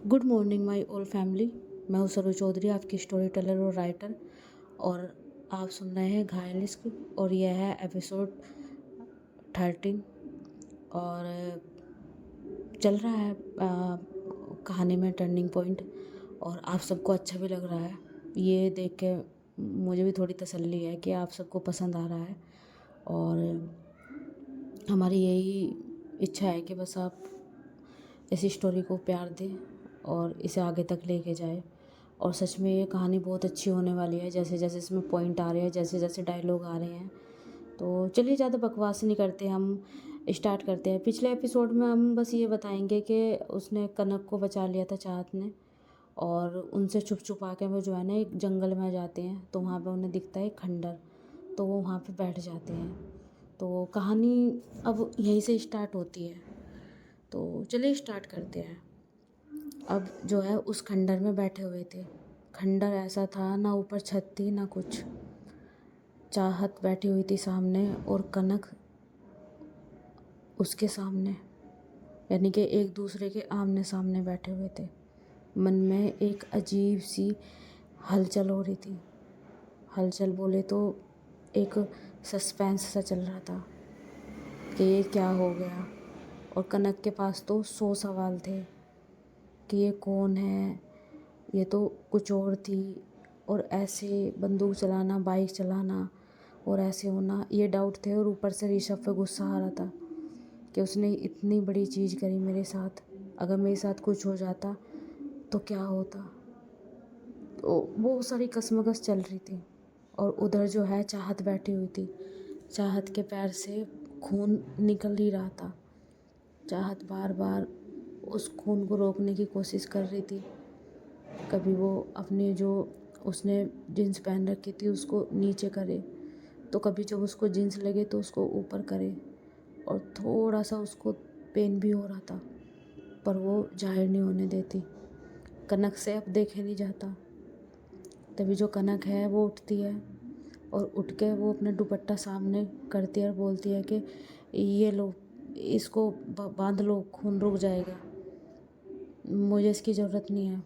Good morning my all family. मैं हूँ सरू चौधरी, आपकी स्टोरी टेलर और राइटर। और आप सुन रहे हैं घायल इश्क और यह है एपिसोड 13। और चल रहा है कहानी में टर्निंग पॉइंट। और आप सबको अच्छा भी लग रहा है ये देख के। मुझे भी थोड़ी तसल्ली है कि आप सबको पसंद आ रहा है। और हमारी यही इच्छा है कि बस आप इस स्टोरी को प्यार दें और इसे आगे तक लेके जाए। और सच में ये कहानी बहुत अच्छी होने वाली है, जैसे जैसे इसमें पॉइंट आ रहे हैं, जैसे जैसे डायलॉग आ रहे हैं। तो चलिए ज़्यादा बकवास नहीं करते, हम स्टार्ट करते हैं। पिछले एपिसोड में हम बस ये बताएंगे कि उसने कनक को बचा लिया था चाहत ने, और उनसे छुप छुपा के वो जो है ना एक जंगल में जाते हैं। तो वहाँ पे उन्हें दिखता है एक खंडर, तो वो वहाँ पे बैठ जाते हैं। तो कहानी अब यहीं से स्टार्ट होती है। तो चलिए स्टार्ट करते हैं। अब जो है उस खंडर में बैठे हुए थे। खंडर ऐसा था, ना ऊपर छत थी ना कुछ। चाहत बैठी हुई थी सामने और कनक उसके सामने, यानी कि एक दूसरे के आमने सामने बैठे हुए थे। मन में एक अजीब सी हलचल हो रही थी। हलचल बोले तो एक सस्पेंस सा चल रहा था कि ये क्या हो गया। और कनक के पास तो 100 सवाल थे कि ये कौन है, ये तो कुछ और थी। और ऐसे बंदूक चलाना, बाइक चलाना और ऐसे होना, ये डाउट थे। और ऊपर से ऋषभ पे गुस्सा आ रहा था कि उसने इतनी बड़ी चीज़ करी मेरे साथ, अगर मेरे साथ कुछ हो जाता तो क्या होता। तो वो सारी कसमकस चल रही थी। और उधर जो है चाहत बैठी हुई थी। चाहत के पैर से खून निकल ही रहा था। चाहत बार बार उस खून को रोकने की कोशिश कर रही थी। कभी वो अपने जो उसने जीन्स पहन रखी थी उसको नीचे करे, तो कभी जब उसको जीन्स लगे तो उसको ऊपर करे। और थोड़ा सा उसको पेन भी हो रहा था, पर वो जाहिर नहीं होने देती। कनक से अब देखे नहीं जाता। तभी जो कनक है वो उठती है और उठ के वो अपना दुपट्टा सामने करती है और बोलती है कि ये लो, इसको बांध लो, खून रुक जाएगा। मुझे इसकी ज़रूरत नहीं है,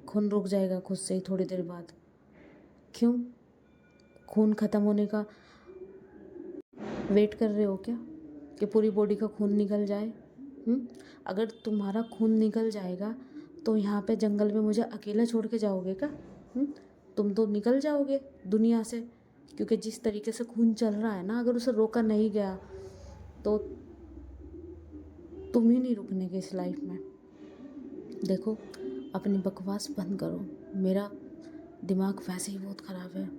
खून रुक जाएगा खुद से ही थोड़ी देर बाद। क्यों? खून ख़त्म होने का वेट कर रहे हो क्या, कि पूरी बॉडी का खून निकल जाए? अगर तुम्हारा खून निकल जाएगा तो यहाँ पे जंगल में मुझे अकेला छोड़ के जाओगे क्या? तुम तो निकल जाओगे दुनिया से, क्योंकि जिस तरीके से खून चल रहा है ना, अगर उसे रोका नहीं गया तो तुम ही नहीं रुकने के इस लाइफ में। देखो, अपनी बकवास बंद करो। मेरा दिमाग वैसे ही बहुत ख़राब है।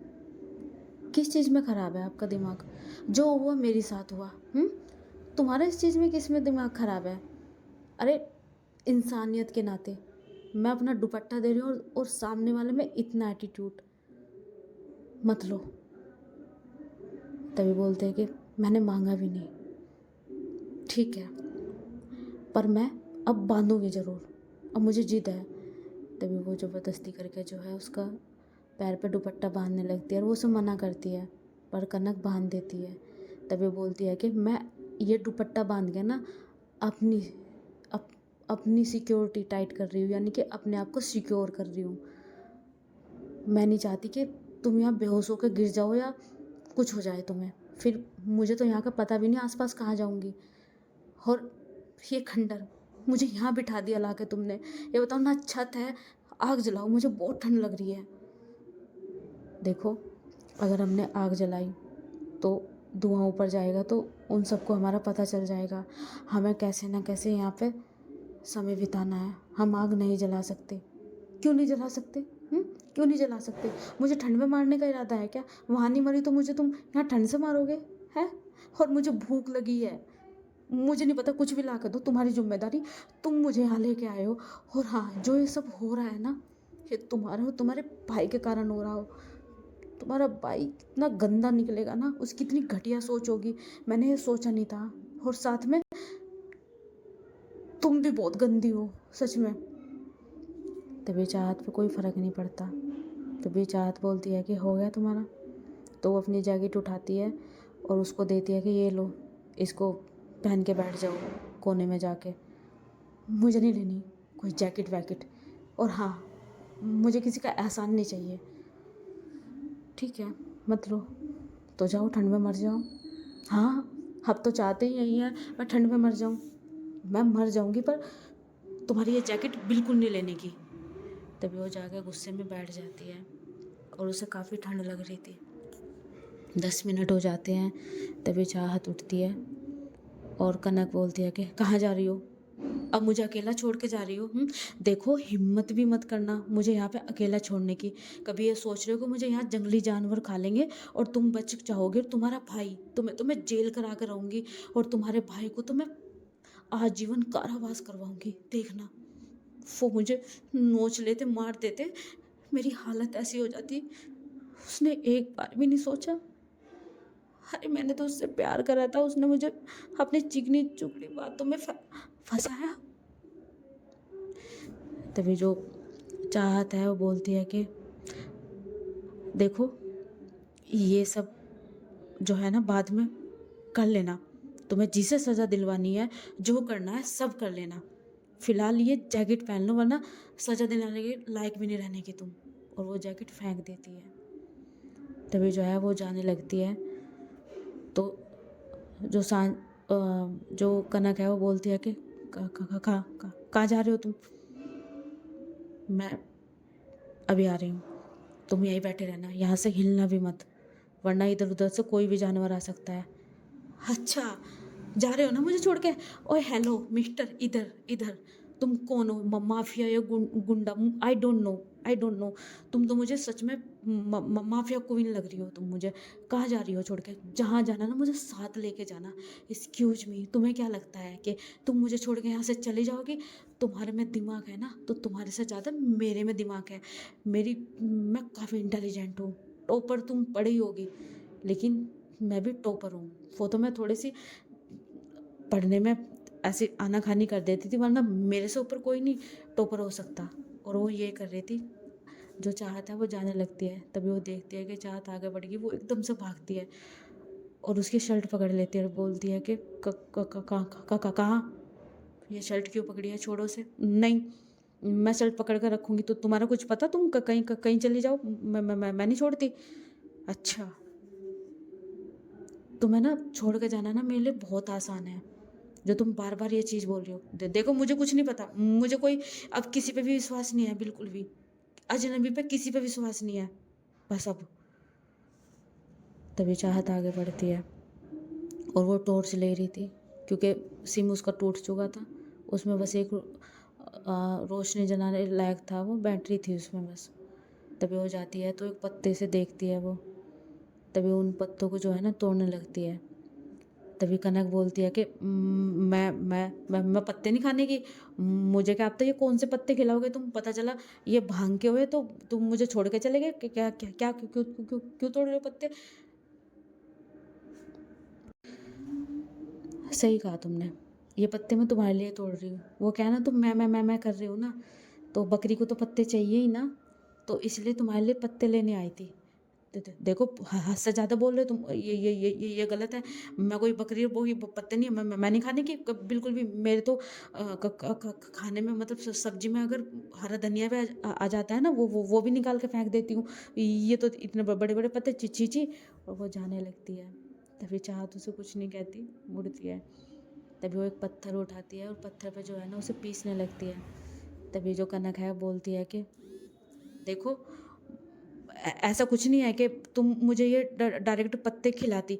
किस चीज़ में ख़राब है आपका दिमाग? जो हुआ मेरे साथ हुआ। तुम्हारा इस चीज़ में किस में दिमाग ख़राब है? अरे, इंसानियत के नाते मैं अपना दुपट्टा दे रही हूँ और सामने वाले में इतना एटीट्यूड मत लो। तभी बोलते हैं कि मैंने मांगा भी नहीं। ठीक है, पर मैं अब बांधूंगी ज़रूर, अब मुझे जिद है। तभी वो ज़बरदस्ती करके जो है उसका पैर पे दुपट्टा बांधने लगती है और वो उसे मना करती है, पर कनक बांध देती है। तभी बोलती है कि मैं ये दुपट्टा बांध के ना अपनी अप, अपनी सिक्योरिटी टाइट कर रही हूँ, यानी कि अपने आप को सिक्योर कर रही हूँ। मैं नहीं चाहती कि तुम यहाँ बेहोश होकर गिर जाओ या कुछ हो जाए तुम्हें, फिर मुझे तो यहाँ का पता भी नहीं आसपास कहाँ जाऊँगी। और ये खंडर मुझे यहाँ बिठा दिया ला के तुमने। ये बताओ ना, छत है, आग जलाओ, मुझे बहुत ठंड लग रही है। देखो, अगर हमने आग जलाई तो धुआं ऊपर जाएगा तो उन सबको हमारा पता चल जाएगा। हमें कैसे ना कैसे यहाँ पे समय बिताना है। हम आग नहीं जला सकते। क्यों नहीं जला सकते? क्यों नहीं जला सकते? मुझे ठंड में मारने का इरादा है क्या? वहाँ नहीं मरी तो मुझे तुम यहाँ ठंड से मारोगे हैं? और मुझे भूख लगी है, मुझे नहीं पता, कुछ भी ला कर दो, तुम्हारी जिम्मेदारी। तुम मुझे यहाँ लेके आए हो। और हाँ, जो ये सब हो रहा है ना, ये तुम्हारा और तुम्हारे भाई के कारण हो रहा हो। तुम्हारा भाई इतना गंदा निकलेगा ना, उसकी इतनी घटिया सोच होगी, मैंने ये सोचा नहीं था। और साथ में तुम भी बहुत गंदी हो सच में। तभी चाहत पे कोई फ़र्क नहीं पड़ता। तभी चाहत बोलती है कि हो गया तुम्हारा। तो वो अपनी जैकेट उठाती है और उसको देती है कि ये लो, इसको पहन के बैठ जाओ कोने में जाके। मुझे नहीं लेनी कोई जैकेट वैकेट, और हाँ, मुझे किसी का एहसान नहीं चाहिए। ठीक है, मत लो, तो जाओ ठंड में मर जाओ। हाँ, अब तो चाहते ही यही हैं मैं ठंड में मर जाऊँ। मैं मर जाऊँगी पर तुम्हारी ये जैकेट बिल्कुल नहीं लेने की। तभी वो जाकर गुस्से में बैठ जाती है और उसे काफ़ी ठंड लग रही थी। 10 मिनट हो जाते हैं, तभी चाहत उठती है और कनक बोलती है कि कहाँ जा रही हो? अब मुझे अकेला छोड़ के जा रही हो? देखो, हिम्मत भी मत करना मुझे यहाँ पे अकेला छोड़ने की। कभी ये सोच रहे हो कि मुझे यहाँ जंगली जानवर खा लेंगे और तुम बच जाओगे, और तुम्हारा भाई, तुम्हें जेल करा कर रहूँगी, और तुम्हारे भाई को तो मैं आजीवन कारावास करवाऊँगी, देखना। वो मुझे नोच लेते, मार देते, मेरी हालत ऐसी हो जाती। उसने एक बार भी नहीं सोचा। अरे मैंने तो उससे प्यार करा था, उसने मुझे अपनी चिकनी चुपड़ी बातों में फंसाया। तभी जो चाहत है वो बोलती है कि देखो, ये सब जो है ना बाद में कर लेना, तुम्हें जिसे सज़ा दिलवानी है, जो करना है सब कर लेना, फिलहाल ये जैकेट पहन लो, वरना सज़ा दिलाने के लायक भी नहीं रहने की तुम। और वो जैकेट फेंक देती है। तभी जो है वो जाने लगती है। तो जो जो कनक है वो बोलती है कि कहाँ जा रहे हो तुम? मैं अभी आ रही हूँ, तुम यहीं बैठे रहना, यहाँ से हिलना भी मत, वरना इधर उधर से कोई भी जानवर आ सकता है। अच्छा, जा रहे हो ना मुझे छोड़ के? ओए हेलो मिस्टर, इधर इधर, तुम कौन हो? माफिया या गुंडा? I don't know, I don't know. तुम तो मुझे सच में माफिया क्वीन लग रही हो तुम मुझे। कहाँ जा रही हो छोड़ के? जहाँ जाना ना मुझे साथ लेके जाना। एक्सक्यूज मी, तुम्हें क्या लगता है कि तुम मुझे छोड़ के यहाँ से चली जाओगी? तुम्हारे में दिमाग है ना, तो तुम्हारे से ज़्यादा मेरे में दिमाग है। मैं काफ़ी इंटेलिजेंट हूँ। टॉपर तुम पढ़ी होगी, लेकिन मैं भी टॉपर हूँ। वो तो मैं थोड़ी सी पढ़ने में ऐसे आनाकानी कर देती थी, वरना मेरे से ऊपर कोई नहीं टॉपर हो सकता। और वो ये कर रही थी। जो चाहत है वो जाने लगती है, तभी वो देखती है कि चाहत आगे बढ़ गई, वो एकदम से भागती है और उसकी शर्ट पकड़ लेती है और बोलती है कि कहाँ? ये शर्ट क्यों पकड़ी है? छोड़ो से। नहीं, मैं शर्ट पकड़ कर रखूँगी तो तुम्हारा कुछ पता? तुम कहीं चली जाओ, मैं नहीं छोड़ती। अच्छा, तुम्हें ना छोड़ के जाना ना मेरे लिए बहुत आसान है, जो तुम बार बार ये चीज़ बोल रही हो। देखो, मुझे कुछ नहीं पता, मुझे कोई अब किसी पे भी विश्वास नहीं है, बिल्कुल भी। अजनबी पे किसी पे विश्वास नहीं है, बस अब। तभी चाहत आगे बढ़ती है और वो टॉर्च ले रही थी, क्योंकि सिम उसका टूट चुका था। उसमें बस एक रोशनी जलाने लायक था, वो बैटरी थी उसमें बस। तभी वो जाती है तो एक पत्ते से देखती है वो। तभी उन पत्तों को जो है ना तोड़ने लगती है। तभी कनक बोलती है कि मैं पत्ते नहीं खाने की। मुझे क्या पता ये कौन से पत्ते खिलाओगे तुम? पता चला ये भांग के हुए तो तुम मुझे छोड़ के चले गए। क्या क्या क्या क्यों क्यों क्यों क्यों क्यों तोड़ रहे हो पत्ते? सही कहा तुमने, ये पत्ते मैं तुम्हारे लिए तोड़ रही हूँ। वो क्या है ना, तुम मैं कर रही हो ना, तो बकरी को तो पत्ते चाहिए ही ना, तो इसलिए तुम्हारे लिए पत्ते लेने आई थी। देखो, हद से ज़्यादा बोल रहे हो तुम। ये गलत है। मैं कोई बकरी वो ये पत्ते नहीं, मैं नहीं खाने की बिल्कुल भी। मेरे तो खाने में, मतलब सब्जी में अगर हरा धनिया भी आ जाता है ना, वो भी निकाल के फेंक देती हूँ। ये तो इतने बड़े बड़े पत्ते, ची ची ची। और वो जाने लगती है। तभी चाहत उसे कुछ नहीं कहती, मुड़ती है। तभी वो एक पत्थर उठाती है और पत्थर पे जो है ना उसे पीसने लगती है। तभी जो कनक है बोलती है कि देखो, ऐसा कुछ नहीं है कि तुम मुझे ये डायरेक्ट पत्ते खिलाती।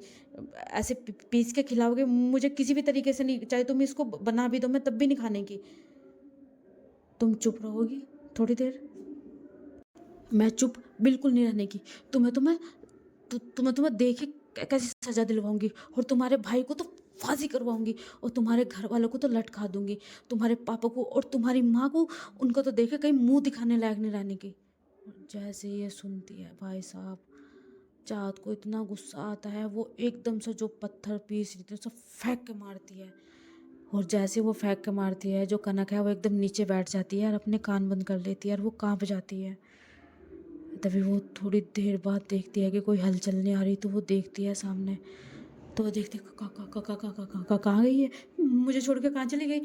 ऐसे पीस के खिलाओगे मुझे किसी भी तरीके से नहीं, चाहे तुम इसको बना भी दो मैं तब भी नहीं खाने की। तुम चुप रहोगी थोड़ी देर? मैं चुप बिल्कुल नहीं रहने की। तुम्हें देखे कैसी सजा दिलवाऊंगी, और तुम्हारे भाई को तो फांसी करवाऊंगी, और तुम्हारे घर वालों को तो लटका दूंगी, तुम्हारे पापा को और तुम्हारी माँ को, उनको तो देखे कहीं मुंह दिखाने लायक नहीं रहने की। और जैसे ये सुनती है भाई साहब, चाहत को इतना गुस्सा आता है, वो एकदम से जो पत्थर पीस रही थी उसे फेंक के मारती है। और जैसे वो फेंक के मारती है, जो कनक है वो एकदम नीचे बैठ जाती है और अपने कान बंद कर लेती है और वो कांप जाती है। तभी वो थोड़ी देर बाद देखती है कि कोई हलचल नहीं आ रही, तो वो देखती है सामने। तो वो देखती है, कहाँ गई है? मुझे छोड़ के कहाँ चली गई?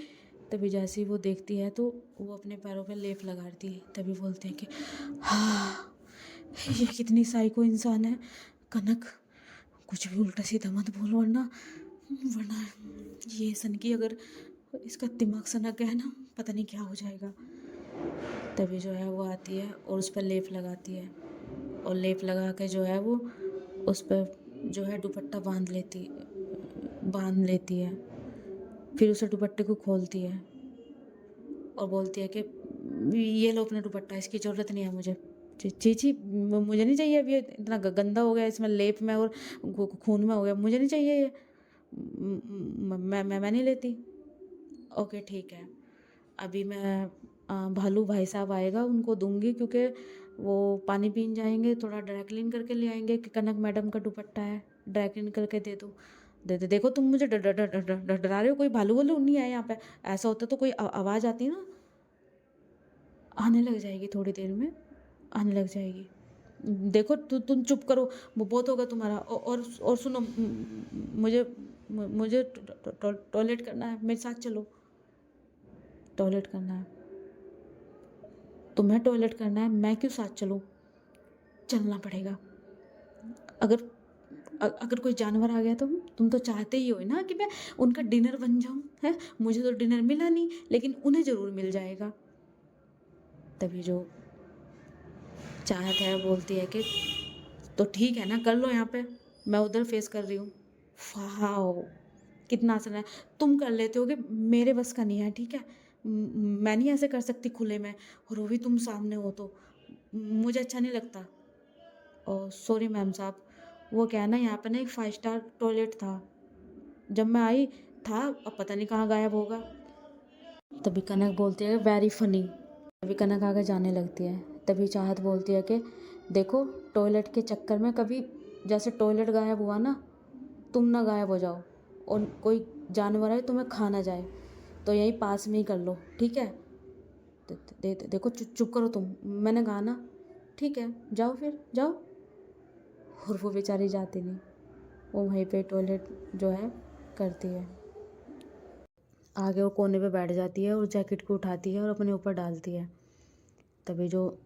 तभी जैसे ही वो देखती है तो वो अपने पैरों पे लेप लगाती है। तभी बोलते हैं कि हाँ, ये कितनी साइको इंसान है। कनक, कुछ भी उल्टा सीधा मत बोल, वरना वरना ये सन की अगर इसका दिमाग सनक गया ना, पता नहीं क्या हो जाएगा। तभी जो है वो आती है और उस पर लेप लगाती है, और लेप लगा के जो है वो उस पर जो है दुपट्टा बांध लेती है। फिर उसे दुपट्टे को खोलती है और बोलती है कि ये लो अपना दुपट्टा, इसकी ज़रूरत नहीं है मुझे। चीची, मुझे नहीं चाहिए। अभी ये इतना गंदा हो गया, इसमें लेप में और खून में हो गया, मुझे नहीं चाहिए ये। मैं नहीं लेती। ओके ठीक है, अभी मैं भालू भाई साहब आएगा उनको दूंगी, क्योंकि वो पानी पीन जाएंगे, थोड़ा ड्राई क्लीन करके ले आएंगे कि कनक मैडम का दुपट्टा है, ड्राई क्लीन करके दे दो। दे देखो तुम मुझे डरा रहे हो, कोई भालू वालू नहीं है यहाँ पे। ऐसा होता तो कोई आवाज़ आती ना, आने लग जाएगी, थोड़ी देर में आने लग जाएगी। देखो तुम चुप करो, वो बहुत होगा तुम्हारा। और सुनो, मुझे मुझे टॉयलेट करना है, मेरे साथ चलो। टॉयलेट करना है, तुम्हें टॉयलेट करना है, मैं क्यों साथ चलूँ? चलना पड़ेगा। अगर अगर कोई जानवर आ गया तो तुम तो चाहते ही हो ना कि मैं उनका डिनर बन जाऊं, है? मुझे तो डिनर मिला नहीं, लेकिन उन्हें ज़रूर मिल जाएगा। तभी जो चाहत है बोलती है कि तो ठीक है ना, कर लो यहाँ पे, मैं उधर फेस कर रही हूँ। फाओ, कितना आसान है। तुम कर लेते होगे, मेरे बस का नहीं है, ठीक है? मैं नहीं ऐसे कर सकती खुले में, और वो भी तुम सामने हो तो मुझे अच्छा नहीं लगता। और सॉरी मैम साहब, वो क्या है ना, यहाँ पे ना एक 5 स्टार टॉयलेट था, जब मैं आई था, अब पता नहीं कहाँ गायब होगा। तभी कनक बोलती है वेरी फनी। तभी कनक आगे जाने लगती है। तभी चाहत बोलती है कि देखो, टॉयलेट के चक्कर में कभी जैसे टॉयलेट गायब हुआ ना, तुम ना गायब हो जाओ, और कोई जानवर है तुम्हें खा ना जाए, तो यहीं पास में ही कर लो, ठीक है? देखो, चुप करो तुम, मैंने कहा ना। ठीक है, जाओ फिर जाओ। और वो बेचारी जाती नहीं, वो वहीं पे टॉयलेट जो है करती है। आगे वो कोने पे बैठ जाती है और जैकेट को उठाती है और अपने ऊपर डालती है। तभी जो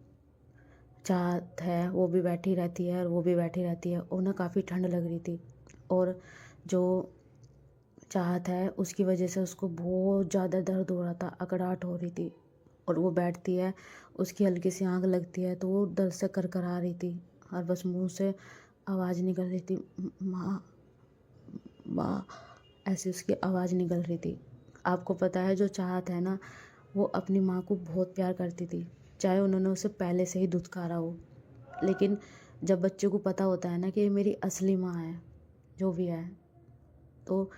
चाहत है वो भी बैठी रहती है और वो भी बैठी रहती है। उन्हें काफ़ी ठंड लग रही थी, और जो चाहत है उसकी वजह से उसको बहुत ज़्यादा दर्द हो रहा था, अकड़ाहट हो रही थी। और वो बैठती है, उसकी हल्की सी आँख लगती है तो वो दर्द से करकरा रही थी, और बस मुंह से आवाज़ निकल रही थी, माँ माँ, ऐसी उसकी आवाज़ निकल रही थी। आपको पता है जो चाहत है ना, वो अपनी माँ को बहुत प्यार करती थी, चाहे उन्होंने उसे पहले से ही धुतकारा हो। लेकिन जब बच्चे को पता होता है ना कि ये मेरी असली माँ है, जो भी है, तो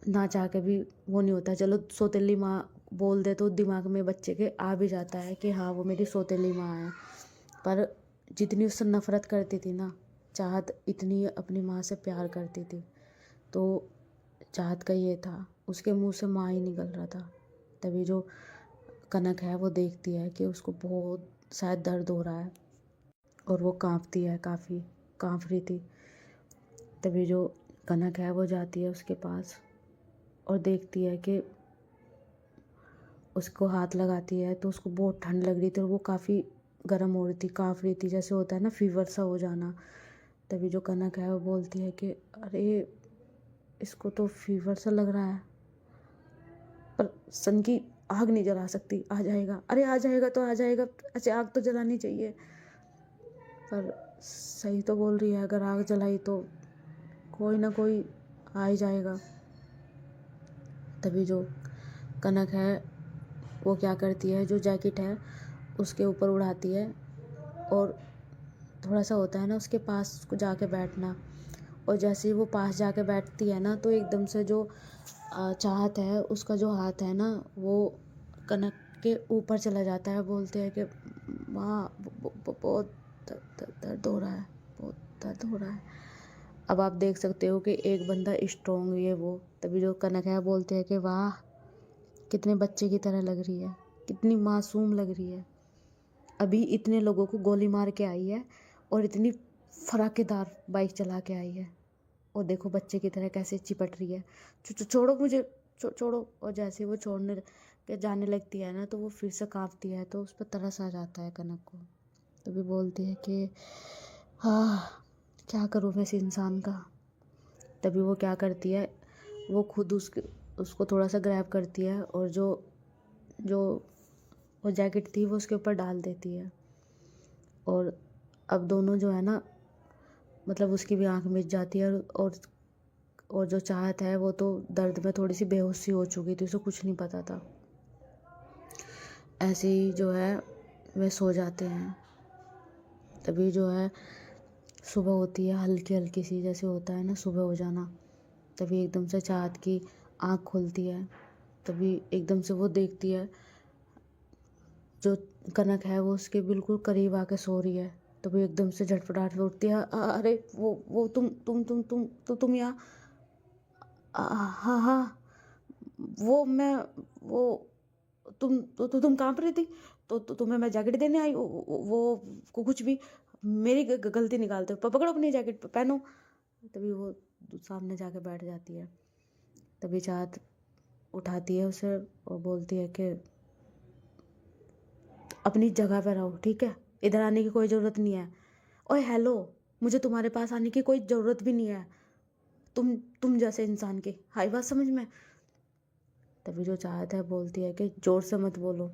ना चाह के भी वो नहीं होता। चलो सौतेली माँ बोल दे तो दिमाग में बच्चे के आ भी जाता है कि हाँ वो मेरी सौतेली माँ है, पर जितनी उससे नफ़रत करती थी ना चाहत, इतनी अपनी माँ से प्यार करती थी। तो चाहत का ये था, उसके मुंह से माँ ही निकल रहा था। तभी जो कनक है वो देखती है कि उसको बहुत शायद दर्द हो रहा है, और वो कांपती है, काफ़ी कांप रही थी। तभी जो कनक है वो जाती है उसके पास और देखती है कि उसको हाथ लगाती है तो उसको बहुत ठंड लग रही थी, और वो काफ़ी गर्म हो रही थी, कांप रही थी, जैसे होता है ना फीवर सा हो जाना। तभी जो कनक है वो बोलती है कि अरे इसको तो फीवर सा लग रहा है, पर सन की आग नहीं जला सकती, आ जाएगा। अरे आ जाएगा तो आ जाएगा, ऐसे आग तो जलानी चाहिए। पर सही तो बोल रही है, अगर आग जलाई तो कोई ना कोई आ ही जाएगा। तभी जो कनक है वो क्या करती है, जो जैकेट है उसके ऊपर उड़ाती है, और थोड़ा सा होता है ना उसके पास उसको जाके बैठना। और जैसे ही वो पास जाके बैठती है ना, तो एकदम से जो चाहत है उसका जो हाथ है ना वो कनक के ऊपर चला जाता है। बोलते हैं कि माँ बहुत दर्द हो रहा है, बहुत दर्द हो रहा है। अब आप देख सकते हो कि एक बंदा स्ट्रॉन्ग है वो। तभी जो कनक है बोलते हैं कि वाह, कितने बच्चे की तरह लग रही है, कितनी मासूम लग रही है, अभी इतने लोगों को गोली मार के आई है और इतनी फराकेदार बाइक चला के आई है, और देखो बच्चे की तरह कैसे चिपट रही है। छोड़ो मुझे, छोड़ो। और जैसे ही वो छोड़ने के जाने लगती है ना, तो वो फिर से काँपती है, तो उस पर तरस आ जाता है कनक को। तभी बोलती है कि हाँ, क्या करूँ मैं इस इंसान का। तभी वो क्या करती है, वो खुद उसको थोड़ा सा ग्रैब करती है, और जो जो वो जैकेट थी वो उसके ऊपर डाल देती है। और अब दोनों जो है ना, मतलब उसकी भी आँख मिच जाती है, और जो चाहत है वो तो दर्द में थोड़ी सी बेहोश सी हो चुकी थी, उसे कुछ नहीं पता था। ऐसे ही जो है वे सो जाते हैं। तभी जो है सुबह होती है, हल्की हल्की सी जैसे होता है ना सुबह हो जाना। तभी एकदम से चाहत की आँख खुलती है। तभी एकदम से वो देखती है जो कनक है वो उसके बिल्कुल करीब आके सो रही है। तभी एकदम से झटपटाहट में उठती है, अरे वो तुम यहाँ, हाँ हाँ, वो मैं वो तुम कहाँ पर रही थी, तुम्हें मैं जैकेट देने आई, वो कुछ भी मेरी गलती निकालते हो, पकड़ो अपनी जैकेट पहनो। तभी वो सामने जाके बैठ जाती है। तभी चाहत उठाती है उसे और बोलती है कि अपनी जगह पर रहो, ठीक है, इधर आने की कोई ज़रूरत नहीं है। ओए हेलो, मुझे तुम्हारे पास आने की कोई ज़रूरत भी नहीं है, तुम जैसे इंसान की हाई बात समझ में। तभी जो चाहत है बोलती है कि ज़ोर से मत बोलो,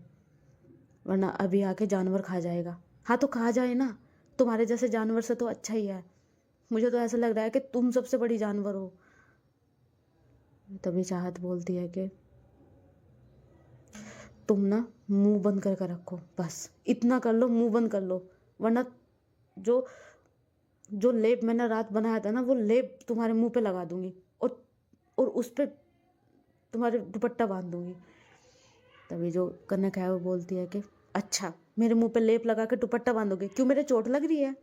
वरना अभी आके जानवर खा जाएगा। हाँ तो खा जाए ना, तुम्हारे जैसे जानवर से तो अच्छा ही है। मुझे तो ऐसा लग रहा है कि तुम सबसे बड़ी जानवर हो। तभी चाहत बोलती है कि तुम ना मुंह बंद करके रखो, बस इतना कर लो, मुंह बंद कर लो, वरना जो जो लेप मैंने रात बनाया था ना, वो लेप तुम्हारे मुंह पे लगा दूंगी, और उस पे तुम्हारे दुपट्टा बांध दूंगी। तभी जो कनक है वो बोलती है कि अच्छा, मेरे मुंह पे लेप लगा के दुपट्टा बांधोगे, क्यों, मेरे चोट लग रही है?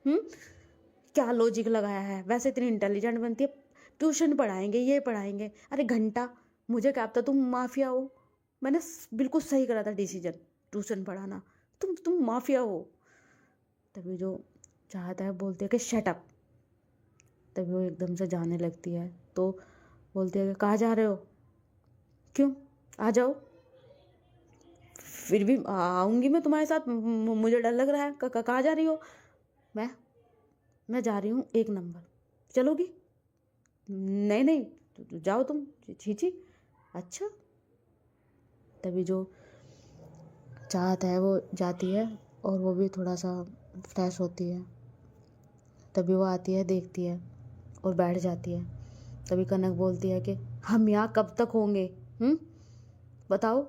क्या लॉजिक लगाया है, वैसे इतनी इंटेलिजेंट बनती है, ट्यूशन पढ़ाएंगे, ये पढ़ाएंगे, अरे घंटा, मुझे क्या पता तुम माफिया हो। मैंने बिल्कुल सही करा था डिसीजन, ट्यूशन पढ़ाना, तुम माफिया हो। तभी जो चाहता है बोलती है कि शट अप। तभी वो एकदम से जाने लगती है, तो बोलती है कि कहाँ जा रहे हो, क्यों, आ जाओ। फिर भी आऊँगी मैं तुम्हारे साथ, मुझे डर लग रहा है। कहाँ जा रही हो? मैं जा रही हूँ 1 नंबर, चलोगी? नहीं नहीं, जाओ तुम, छी। अच्छा। तभी जो चाहत है वो जाती है, और वो भी थोड़ा सा फ्रेश होती है। तभी वो आती है, देखती है और बैठ जाती है। तभी कनक बोलती है कि हम यहाँ कब तक होंगे, बताओ।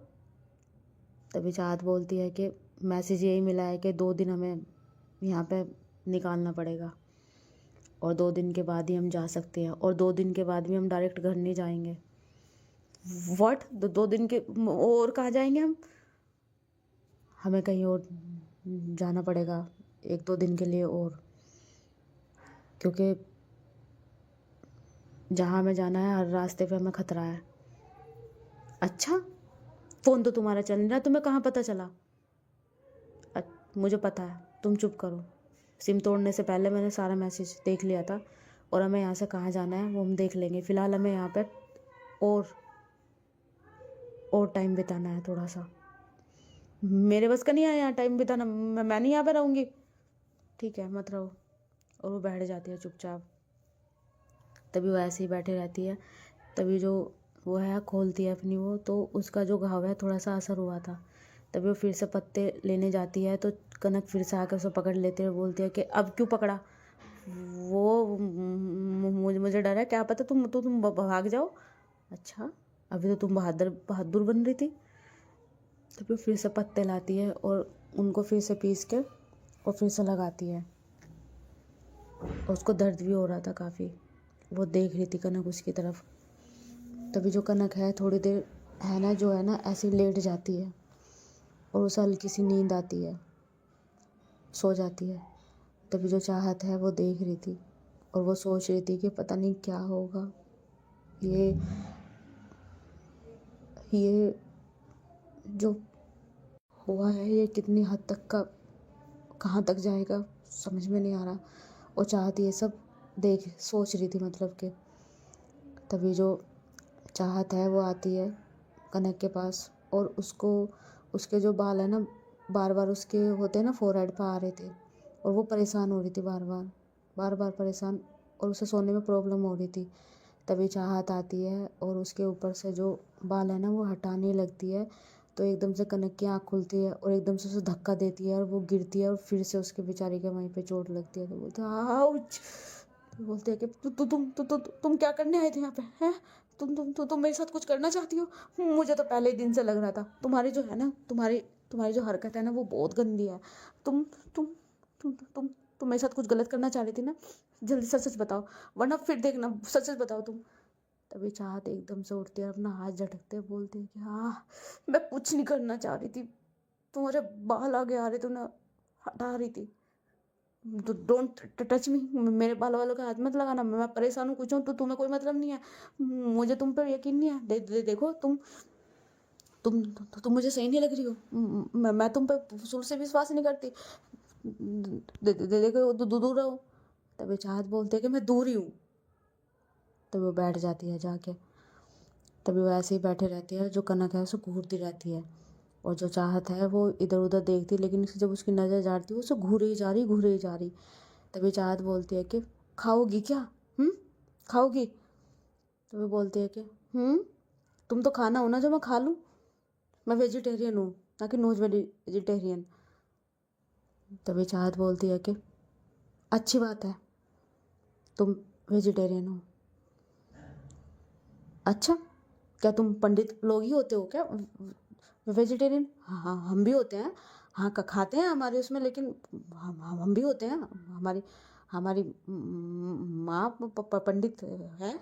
तभी चाहत बोलती है कि मैसेज यही मिला है कि 2 दिन हमें यहाँ पे निकालना पड़ेगा, और 2 दिन के बाद ही हम जा सकते हैं, और 2 दिन के बाद भी हम डायरेक्ट घर नहीं जाएंगे। व्हाट, 2 दिन के और कहाँ जाएंगे हम? हमें कहीं और जाना पड़ेगा 1-2 दिन के लिए और, क्योंकि जहाँ हमें जाना है हर रास्ते पे हमें खतरा है। अच्छा, फ़ोन तो तुम्हारा चल नहीं रहा, तुम्हें कहाँ पता चला? मुझे पता है, तुम चुप करो। सिम तोड़ने से पहले मैंने सारा मैसेज देख लिया था, और हमें यहाँ से कहाँ जाना है वो हम देख लेंगे। फ़िलहाल हमें यहाँ पे और टाइम बिताना है थोड़ा सा। मेरे बस का नहीं है यहाँ टाइम बिताना, मैं नहीं यहाँ पे रहूँगी। ठीक है, मत रहो। और वो बैठ जाती है चुपचाप। तभी वो ऐसे ही बैठे रहती है। तभी जो वो है खोलती है अपनी वो, तो उसका जो घाव है थोड़ा सा असर हुआ था। तभी वो फिर से पत्ते लेने जाती है, तो कनक फिर से आकर उसे पकड़ लेते हैं, बोलती है कि अब क्यों पकड़ा? वो मुझे डर है, क्या पता तुम भाग जाओ। अच्छा, अभी तो तुम बहादुर बन रही थी। तभी वो फिर से पत्ते लाती है और उनको फिर से पीस के और फिर से लगाती है। और उसको दर्द भी हो रहा था काफ़ी। वो देख रही थी कनक उसकी तरफ। तभी जो कनक है थोड़ी देर है ना, जो है ना, ऐसे लेट जाती है, और उसे हल्की सी नींद आती है, सो जाती है। तभी जो चाहत है वो देख रही थी, और वो सोच रही थी कि पता नहीं क्या होगा, ये ये जो हुआ है ये कितनी हद तक का, कहाँ तक जाएगा, समझ में नहीं आ रहा। और चाहत ये सब सोच रही थी, मतलब कि तभी जो चाहत है वो आती है कनक के पास, और उसको उसके जो बाल है ना बार बार उसके होते हैं ना फोरहेड पर आ रहे थे, और वो परेशान हो रही थी बार बार परेशान, और उसे सोने में प्रॉब्लम हो रही थी। तभी चाहत आती है और उसके ऊपर से जो बाल है ना वो हटाने लगती है, तो एकदम से कनक की आँख खुलती है और एकदम से उसे धक्का देती है और वो गिरती है और फिर से उसके बेचारे के वहीं पे चोट लगती है। तो बोलते हैं आउच। तो बोलते हैं कि तुम क्या करने आए थे यहाँ पे हैं? तुम मेरे साथ कुछ करना चाहती हो? मुझे तो पहले ही दिन से लग रहा था, तुम्हारी जो है ना तुम्हारी तुम्हारी जो हरकत है ना वो बहुत गंदी है। तुम तुम तुम तुम तुम मेरे साथ कुछ गलत करना चाह रही थी ना? जल्दी सच सच बताओ, वरना फिर देखना, सच सच बताओ तुम। तभी चाहत एकदम से उठती है और अपना हाथ झटकते हुए बोलती है कि हाँ, मैं कुछ नहीं करना चाह रही थी, तुम्हारे बाल आगे आ रहे थे ना, हटा रही थी। तो डोंट टच मी, मेरे बाल वालों का हाथ मत लगाना, मैं परेशान हूँ कुछ हूँ तो तुम्हें कोई मतलब नहीं है। मुझे तुम पर यकीन नहीं है। देखो तुम मुझे सही नहीं लग रही हो। मैं तुम पे शुरू से विश्वास नहीं करती। देखो दूर रहो। तभी चाहत बोलते है कि मैं दूर ही हूँ। तभी वो बैठ जाती है जाके। तभी वो ऐसे ही बैठे रहती है, जो कनक है उसे घूरती रहती है, और जो चाहत है वो इधर उधर देखती, लेकिन जब उसकी नज़र जाती है उसे घूरे ही जा रही। तभी चाहत बोलती है कि खाओगी क्या? हम्म, खाओगी? तो वो बोलती है कि हम्म, तुम तो खाना हो ना जो मैं खा लूँ, मैं वेजिटेरियन हूँ ना कि नॉन वेजिटेरियन। तभी चाहत बोलती है कि अच्छी बात है, तुम वेजिटेरियन हो। अच्छा, क्या तुम पंडित लोग ही होते हो क्या वेजिटेरियन? हाँ, हम भी होते हैं। हाँ, खाते हैं हमारे उसमें, लेकिन हम भी होते हैं। हमारी हमारी माँ पंडित है।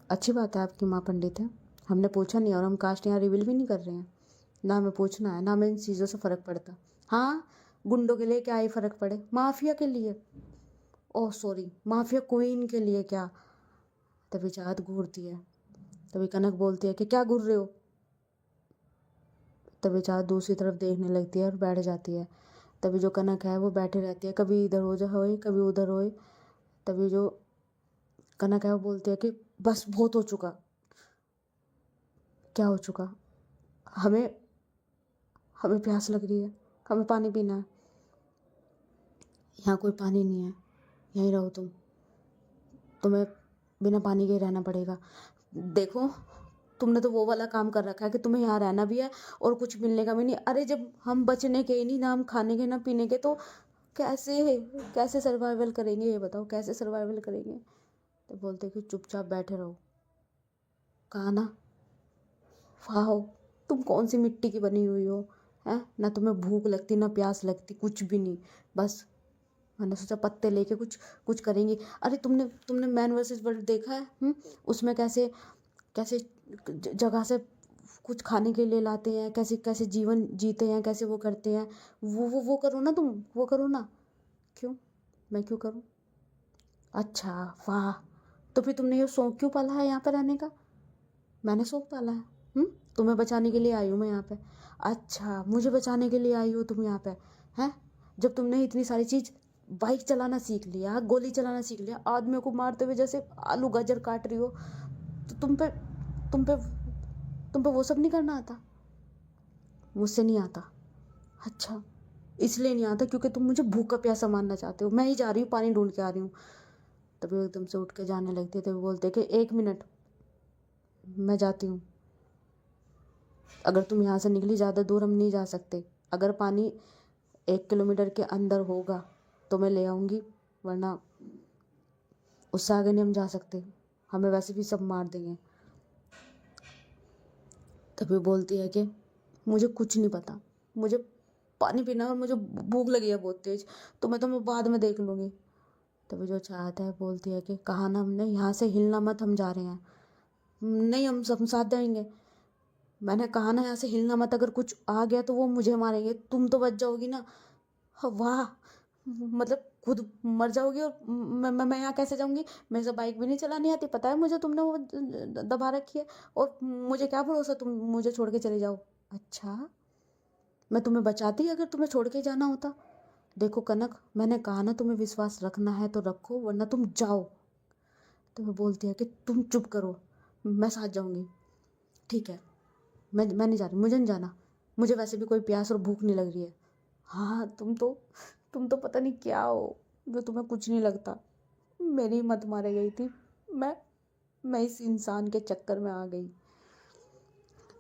अच्छी बात है, आपकी माँ पंडित है। हमने पूछा नहीं, और हम कास्ट यहाँ रिवील भी नहीं कर रहे हैं, ना हमें पूछना है, ना हमें इन चीज़ों से फ़र्क पड़ता। हाँ, गुंडों के लिए क्या ही फ़र्क पड़े, माफिया के लिए, ओह सॉरी, माफिया क्वीन के लिए क्या। तभी चाहत घूरती है। तभी कनक बोलती है कि क्या घूर रहे हो? तभी चाहत दूसरी तरफ देखने लगती है और बैठ जाती है। तभी जो कनक है वो बैठे रहती है, कभी इधर हो जा होए कभी उधर होए। तभी जो कनक है वो बोलती है कि बस बहुत हो चुका। क्या हो चुका? हमें हमें प्यास लग रही है, हमें पानी पीना है। यहाँ कोई पानी नहीं है, यहीं रहो तुम्हें बिना पानी के ही रहना पड़ेगा। देखो, तुमने तो वो वाला काम कर रखा है कि तुम्हें यहाँ रहना भी है और कुछ मिलने का भी नहीं। अरे जब हम बचने के ही नहीं, ना हम खाने के ना पीने के, तो कैसे कैसे सर्वाइवल करेंगे? ये बताओ, कैसे सर्वाइवल करेंगे? तो बोलते कि चुपचाप बैठे रहो। कहा ना, वाह, तुम कौन सी मिट्टी की बनी हुई हो? हैं, ना तुम्हें भूख लगती ना प्यास लगती, कुछ भी नहीं। बस मैंने सोचा पत्ते लेके कुछ कुछ करेंगी। अरे तुमने तुमने मैन वर्सेस वर्ल्ड देखा है? उसमें कैसे कैसे जगह से कुछ खाने के लिए लाते हैं, कैसे कैसे जीवन जीते हैं, कैसे वो करते हैं। वो करो ना, तुम वो करो ना। क्यों? मैं क्यों करूँ? अच्छा, वाह। तो फिर तुमने ये शौक क्यों पाला है यहाँ पे रहने का? मैंने शौक पाला है। तुम्हें बचाने के लिए आई हूँ मैं यहाँ पे। अच्छा, मुझे बचाने के लिए आई हो तुम यहाँ पे? हैं? जब तुमने इतनी सारी चीज़, बाइक चलाना सीख लिया, गोली चलाना सीख लिया, आदमियों को मारते हुए जैसे आलू गाजर काट रही हो, तो तुम पे तुम पे वो सब नहीं करना आता? मुझसे नहीं आता। अच्छा, इसलिए नहीं आता क्योंकि तुम मुझे भूखा प्यासा मारना चाहते हो। मैं ही जा रही हूँ, पानी ढूंढ के आ रही हूँ। तभी वो एकदम से उठ के जाने लगते थे। वो बोलते कि एक मिनट, मैं जाती हूँ। अगर तुम यहाँ से निकली, ज़्यादा दूर हम नहीं जा सकते। अगर पानी 1 किलोमीटर के अंदर होगा तो मैं ले आऊँगी, वरना उससे आगे नहीं हम जा सकते, हमें वैसे भी सब मार देंगे। तभी बोलती है कि मुझे कुछ नहीं पता, मुझे पानी पीना है और मुझे भूख लगी है बहुत तेज, तो मैं बाद में देख लूँगी। तभी जो चाहता है बोलती है कि कहा ना हमने, यहाँ से हिलना मत, हम जा रहे हैं। नहीं, हम सब साथ जाएंगे। मैंने कहा ना यहाँ से हिलना मत, अगर कुछ आ गया तो वो मुझे मारेंगे, तुम तो बच जाओगी ना। वाह, मतलब खुद मर जाओगी और मैं यहाँ कैसे जाऊँगी? मेरे से बाइक भी नहीं चलानी आती, पता है मुझे, तुमने वो दबा रखी है, और मुझे क्या भरोसा तुम मुझे छोड़ के चले जाओ। अच्छा, मैं तुम्हें बचाती अगर तुम्हें छोड़ के जाना होता। देखो कनक, मैंने कहा ना, तुम्हें विश्वास रखना है तो रखो, वरना तुम जाओ। तो मैं बोलती है कि तुम चुप करो, मैं साथ जाऊँगी। ठीक है, मैं नहीं जा रही, मुझे नहीं जाना, मुझे वैसे भी कोई प्यास और भूख नहीं लग रही है। हाँ, तुम तो पता नहीं क्या हो, जो तुम्हें कुछ नहीं लगता। मेरी हिम्मत मारे गई थी। मैं मैं इस इंसान के चक्कर में आ गई।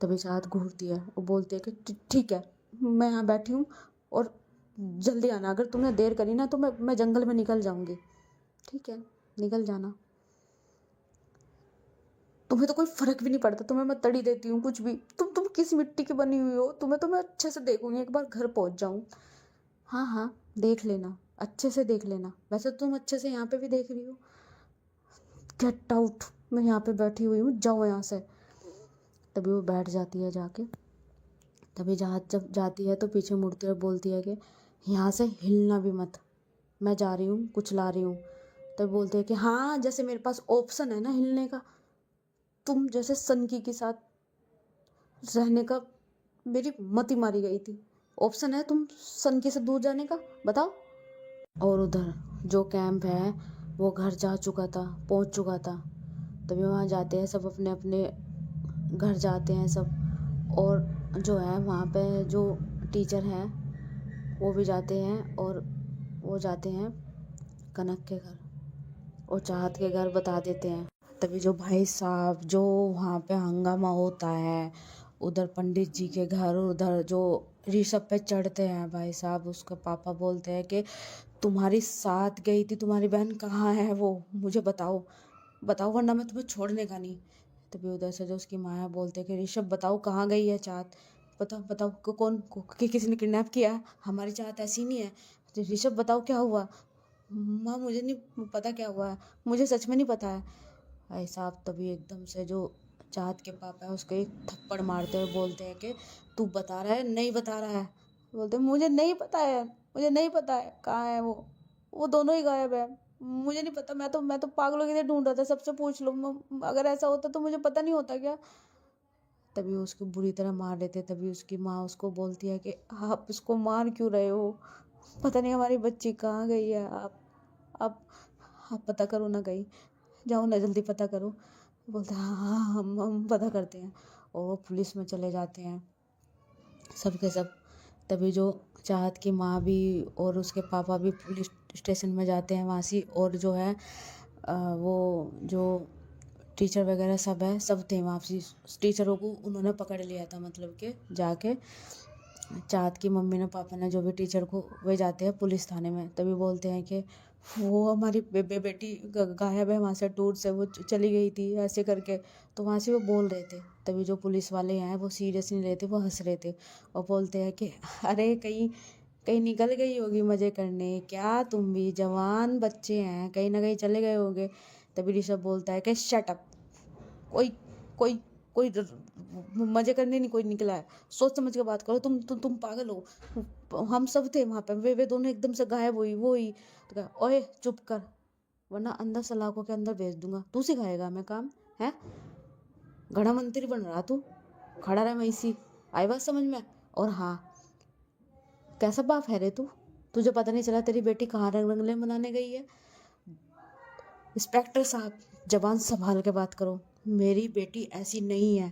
तभी चाहत घूरती है और बोलती है कि ठीक है, मैं यहाँ बैठी हूँ और जल्दी आना, अगर तुमने देर करी ना तो मैं जंगल में निकल जाऊंगी। ठीक है, निकल जाना, तुम्हें तो कोई फर्क भी नहीं पड़ता, तुम्हें मैं तड़ी देती हूँ कुछ भी। तुम किस मिट्टी की बनी हुई हो, तुम्हें तो मैं अच्छे से देखूंगी, एक बार घर पहुंच जाऊं। हाँ हाँ, देख लेना, अच्छे से देख लेना, वैसे तो तुम अच्छे से यहाँ पे भी देख रही हो। गेट आउट, मैं यहाँ पे बैठी हुई हूँ, जाओ यहाँ से। तभी वो बैठ जाती है जाके। तभी जहाँ जब जाती है तो पीछे मुड़ती है और बोलती है कि यहाँ से हिलना भी मत, मैं जा रही हूँ, कुछ ला रही हूँ। तब बोलते हैं कि हाँ, जैसे मेरे पास ऑप्शन है ना हिलने का, तुम जैसे सनकी के साथ रहने का मेरी मत ही मारी गई थी। ऑप्शन है तुम सनकी से दूर जाने का, बताओ। और उधर जो कैंप है वो घर जा चुका था, पहुंच चुका था। तभी वहाँ जाते हैं सब, अपने अपने घर जाते हैं सब। और जो है वहाँ पे जो टीचर हैं वो भी जाते हैं, और वो जाते हैं कनक के घर और चाहत के घर बता देते हैं। तभी जो भाई साहब जो वहाँ पे हंगामा होता है, उधर पंडित जी के घर, उधर जो ऋषभ पे चढ़ते हैं भाई साहब, उसका पापा बोलते हैं कि तुम्हारी साथ गई थी तुम्हारी बहन, कहाँ है वो, मुझे बताओ, बताओ वरना मैं तुम्हें छोड़ने का नहीं। तभी उधर से जो उसकी माँ है बोलते हैं कि ऋषभ बताओ कहाँ गई है चाहत, बताओ बताओ किसी ने किडनैप किया है, हमारी चाहत ऐसी नहीं है। तो ऋषभ बताओ क्या हुआ। माँ मुझे नहीं पता क्या हुआ है, मुझे सच में नहीं पता है। भाई साहब तभी एकदम से जो चाहत के पापा है उसको एक थप्पड़ मारते हुए बोलते हैं कि तू बता रहा है नहीं बता रहा है। बोलते हैं मुझे नहीं पता है, मुझे नहीं पता है कहाँ है वो दोनों ही गायब है, मुझे नहीं पता, मैं तो पागलों की तरह ढूंढ रहा था, सबसे पूछ लो, अगर ऐसा होता तो मुझे पता नहीं होता क्या। तभी वो उसको बुरी तरह मार देते। तभी उसकी माँ उसको बोलती है कि आप इसको मार क्यों रहे हो, पता नहीं हमारी बच्ची कहाँ गई है, आप आप पता करो ना, कहीं जाओ ना, जल्दी पता करो। बोलते हैं हाँ हाँ, हम पता करते हैं। और वो पुलिस में चले जाते हैं सब के सब। तभी जो चाहत की माँ भी और उसके पापा भी पुलिस स्टेशन में जाते हैं वहाँ से। और जो है वो जो टीचर वगैरह सब है, सब थे वहाँ से। टीचरों को उन्होंने पकड़ लिया था, मतलब कि जाके चाहत की मम्मी ने पापा ने जो भी टीचर को, वे जाते हैं पुलिस थाने में। तभी बोलते हैं कि वो हमारी बेटी गायब है, वहाँ से टूर से वो चली गई थी ऐसे करके। तो वहाँ से वो बोल रहे थे। तभी जो पुलिस वाले हैं वो सीरियस नहीं लेते, वो हंस रहे थे और बोलते हैं कि अरे कहीं कहीं निकल गई होगी मज़े करने, क्या तुम भी जवान बच्चे हैं, कहीं ना कहीं चले गए होंगे। तभी ऋषभ बोलता है कि शट अप, कोई कोई कोई मजे करने नहीं कोई निकला है, सोच समझ के बात करो, तुम पागल हो, हम सब थे वहां पे, वे दोनों एकदम से गायब हुई वो ही। तो कहा ओए चुप कर, वरना अंदर सलाखों के अंदर भेज दूंगा, तू सिखाएगा हमें काम है, घड़ा मंत्री बन रहा तू, खड़ा रहे वहीं सी, आई बात समझ में। और हाँ, कैसा बाप है रे तू, तुझे पता नहीं चला तेरी बेटी कहाँ रंग रंगले मनाने गई है। इंस्पेक्टर साहब, जबान संभाल के बात करो, मेरी बेटी ऐसी नहीं है।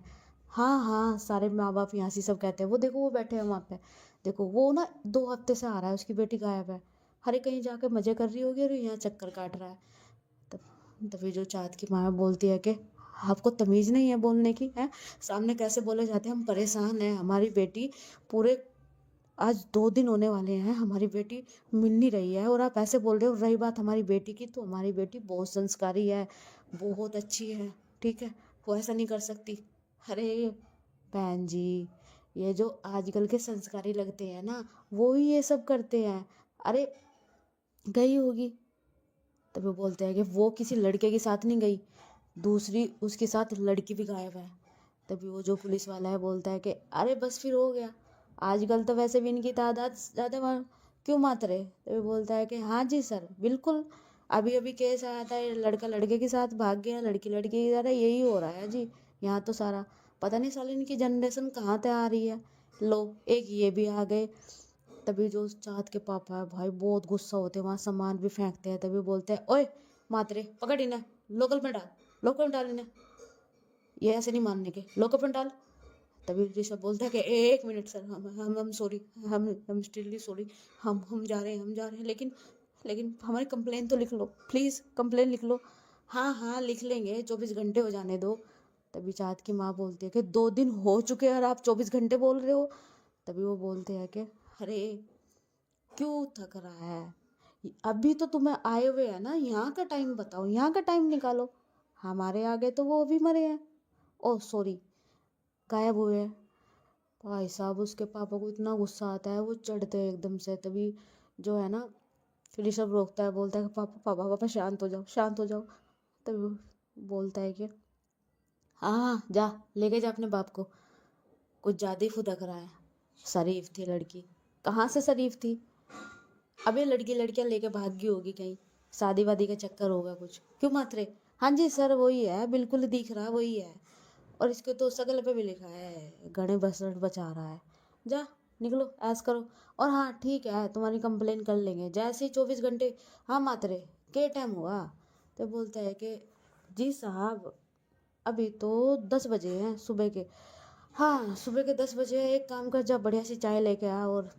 हाँ हाँ, सारे माँ बाप यहाँ से सब कहते हैं, वो देखो वो बैठे हैं वहाँ पे, देखो वो ना 2 हफ्ते से आ रहा है, उसकी बेटी गायब है, हरे कहीं जाके मजे कर रही होगी और यहाँ चक्कर काट रहा है। तभी जो चाँद की माँ बोलती है कि आपको तमीज़ नहीं है बोलने की, है सामने कैसे बोले जाते हैं, हम परेशान हैं, हमारी बेटी पूरे आज 2 दिन होने वाले हैं, हमारी बेटी मिल नहीं रही है और आप ऐसे बोल रहे हो। रही बात हमारी बेटी की, तो हमारी बेटी बहुत संस्कारी है, बहुत अच्छी है, ठीक है, वो ऐसा नहीं कर सकती। अरे बहन जी, ये जो आजकल के संस्कारी लगते हैं ना, वो ही ये सब करते हैं। अरे गई होगी। तभी बोलते हैं कि वो किसी लड़के के साथ नहीं गई, दूसरी उसके साथ लड़की भी गायब है। तभी वो जो पुलिस वाला है बोलता है कि अरे बस फिर हो गया, आजकल तो वैसे भी इनकी तादाद ज़्यादा क्यों मात्र रहे। तभी बोलता है कि हाँ जी सर बिल्कुल, अभी अभी केस आया था, लड़का लड़के के साथ भाग गया, लड़की लड़के की तरह, यही हो रहा है जी यहाँ तो सारा। पता नहीं साल इनकी जनरेशन कहाँ से आ रही है, लो एक ये भी आ गए। तभी जो चाहत के पापा है भाई बहुत गुस्सा होते हैं, वहाँ सामान भी फेंकते हैं। तभी बोलते हैं ओए मात्रे पकड़ इन्हें, लोकल में डाल, लोकल में डाल इन्हें, ये ऐसे नहीं मानने के, लो कफन डाल। तभी ऋषभ बोलता है कि एक मिनट सर, हम सॉरी, हम स्टिली सॉरी, हम जा रहे हैं, हम जा रहे हैं, लेकिन लेकिन हमारी कंप्लेन तो लिख लो प्लीज़, कंप्लेन लिख लो। हाँ हाँ लिख लेंगे, 24 घंटे हो जाने दो। तभी चाँद की माँ बोलती है कि 2 दिन हो चुके हैं और आप 24 घंटे बोल रहे हो। तभी वो बोलते हैं कि अरे क्यों थक रहा है, अभी तो तुम्हें आए हुए हैं ना, यहाँ का टाइम बताओ, यहाँ का टाइम निकालो। हमारे आगे तो वो अभी मरे हैं, ओह सॉरी गायब हुए हैं। भाई साहब उसके पापा को इतना गुस्सा आता है, वो चढ़ते हैं एकदम से। तभी जो है ना, ऋषभ रोकता है, बोलता है कि पापा पापा पापा शांत हो जाओ, शांत हो जाओ। तभी वो बोलता है कि हाँ हाँ जा, लेके जा अपने बाप को, कुछ ज़्यादा ही फुदक रहा है। शरीफ थी लड़की, कहाँ से शरीफ थी, अबे लड़की लड़कियां लेके भाग गई होगी कहीं, शादी वादी का चक्कर होगा कुछ, क्यों मात्रे। हाँ जी सर वही है, बिल्कुल दिख रहा है वही है, और इसके तो शक्ल पे भी लिखा है गणे बसर बचा रहा है। जा निकलो ऐस करो, और हाँ ठीक है तुम्हारी कंप्लेन कर लेंगे जैसे ही 24 घंटे। हाँ मात्रे के टाइम हुआ। तो बोलता है कि जी साहब अभी तो 10 बजे हैं सुबह के। हाँ सुबह के 10 बजे है, एक काम कर जा बढ़िया सी चाय लेके आ, और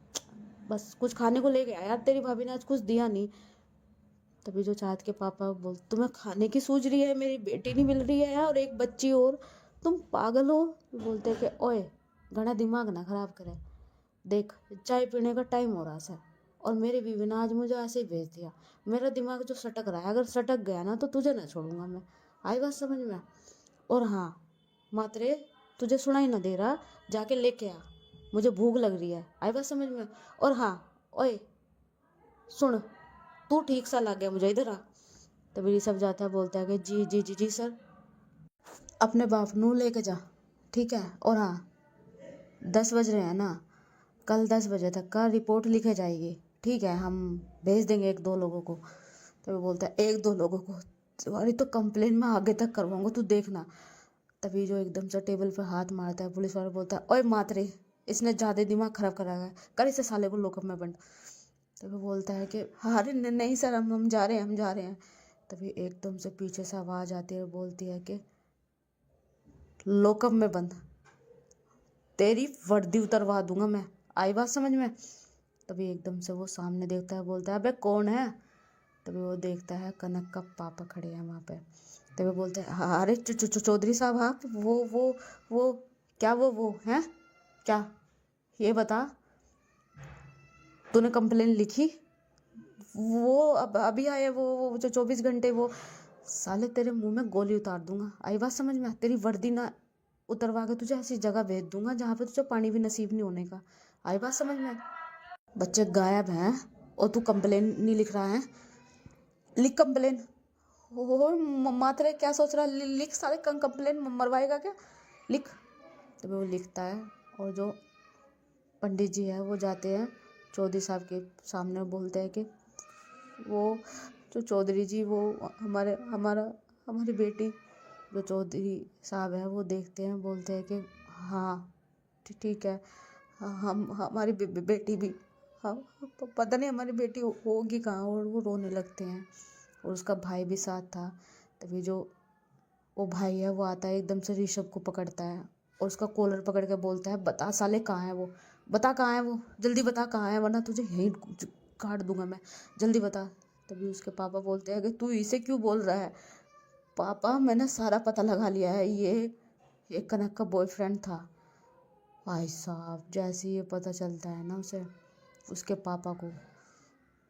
बस कुछ खाने को लेके आ यार, तेरी भाभी ने आज कुछ दिया नहीं। तभी जो चाहत के पापा बोल, तुम्हें खाने की सूझ रही है, मेरी बेटी नहीं मिल रही है और एक बच्ची और, तुम पागल हो। बोलते कि ओए घना दिमाग ना खराब करे, देख चाय पीने का टाइम हो रहा है और मेरी बीवी ने आज मुझे ऐसे ही भेज दिया, मेरा दिमाग जो सटक रहा है, अगर सटक गया ना तो तुझे ना छोड़ूंगा मैं। आई बात समझ में। और हाँ मात्रे तुझे सुनाई ना दे रहा, जाके लेके आ, मुझे भूख लग रही है। आई बात समझ में। और हाँ ओए सुन, तू ठीक सा लग गया मुझे, इधर आ। तभी ऋषभ जाता है, बोलता है कि जी जी जी जी सर, अपने बाप नू लेके जा, ठीक है। और हाँ 10 बज रहे हैं ना, कल 10 बजे तक का रिपोर्ट लिखे जाएगी, ठीक है, हम भेज देंगे 1-2 लोगों को। तभी बोलता है 1-2 लोगों को, तुम्हारी तो कंप्लेन मैं आगे तक करवाऊंगा तू देखना। तभी जो एकदम से टेबल पर हाथ मारता है पुलिस वाला, बोलता है ओए मात्रे इसने ज़्यादा दिमाग खराब करा है, कर इसे साले को लॉकअप में बंद। तभी बोलता है कि हाँ अरे नहीं सर, हम जा रहे हैं, हम जा रहे हैं। तभी एकदम से पीछे से आवाज़ आती है और बोलती है कि लॉकअप में बंद, तेरी वर्दी उतरवा दूंगा मैं। आई बात समझ में। तभी एकदम से वो सामने देखता है, बोलता है अबे कौन है। तभी वो देखता है कनक का पापा खड़े हैं वहाँ पे। तभी बोलते हैं हाँ अरे चौधरी साहब आप, वो क्या वो हैं क्या, ये बता तूने कंप्लेन लिखी, वो अब अभी आए वो जो 24 घंटे वो, साले तेरे मुंह में गोली उतार दूंगा। आई बात समझ में, तेरी वर्दी ना उतरवा के तुझे ऐसी जगह भेज दूंगा जहाँ पे तुझे पानी भी नसीब नहीं होने का। आई बात समझ में। बच्चे गायब हैं और तू कंप्लेन नहीं लिख रहा है, लिख कंप्लेन। हो मात्रे क्या सोच रहा है, लिख साले कंप्लेन, मरवाएगा क्या, लिख। तभी वो लिखता है और जो पंडित जी है वो जाते हैं चौधरी साहब के सामने, बोलते हैं कि वो जो चौधरी जी वो हमारी बेटी, जो चौधरी साहब है वो देखते हैं, बोलते हैं कि हाँ ठीक है, हम हमारी बेटी भी, हाँ पता नहीं हमारी बेटी होगी कहाँ, और वो रोने लगते हैं। और उसका भाई भी साथ था। तभी जो वो भाई है वो आता है एकदम से ऋषभ को पकड़ता है और उसका कॉलर पकड़ के बोलता है बता साले कहाँ है वो, बता कहाँ है वो, जल्दी बता कहाँ है वरना तुझे यहीं काट दूंगा मैं, जल्दी बता। तभी उसके पापा बोलते हैं कि तू इसे क्यों बोल रहा है। पापा मैंने सारा पता लगा लिया है, ये कनक का बॉयफ्रेंड था। भाई साहब जैसे ये पता चलता है ना उसे, उसके पापा को,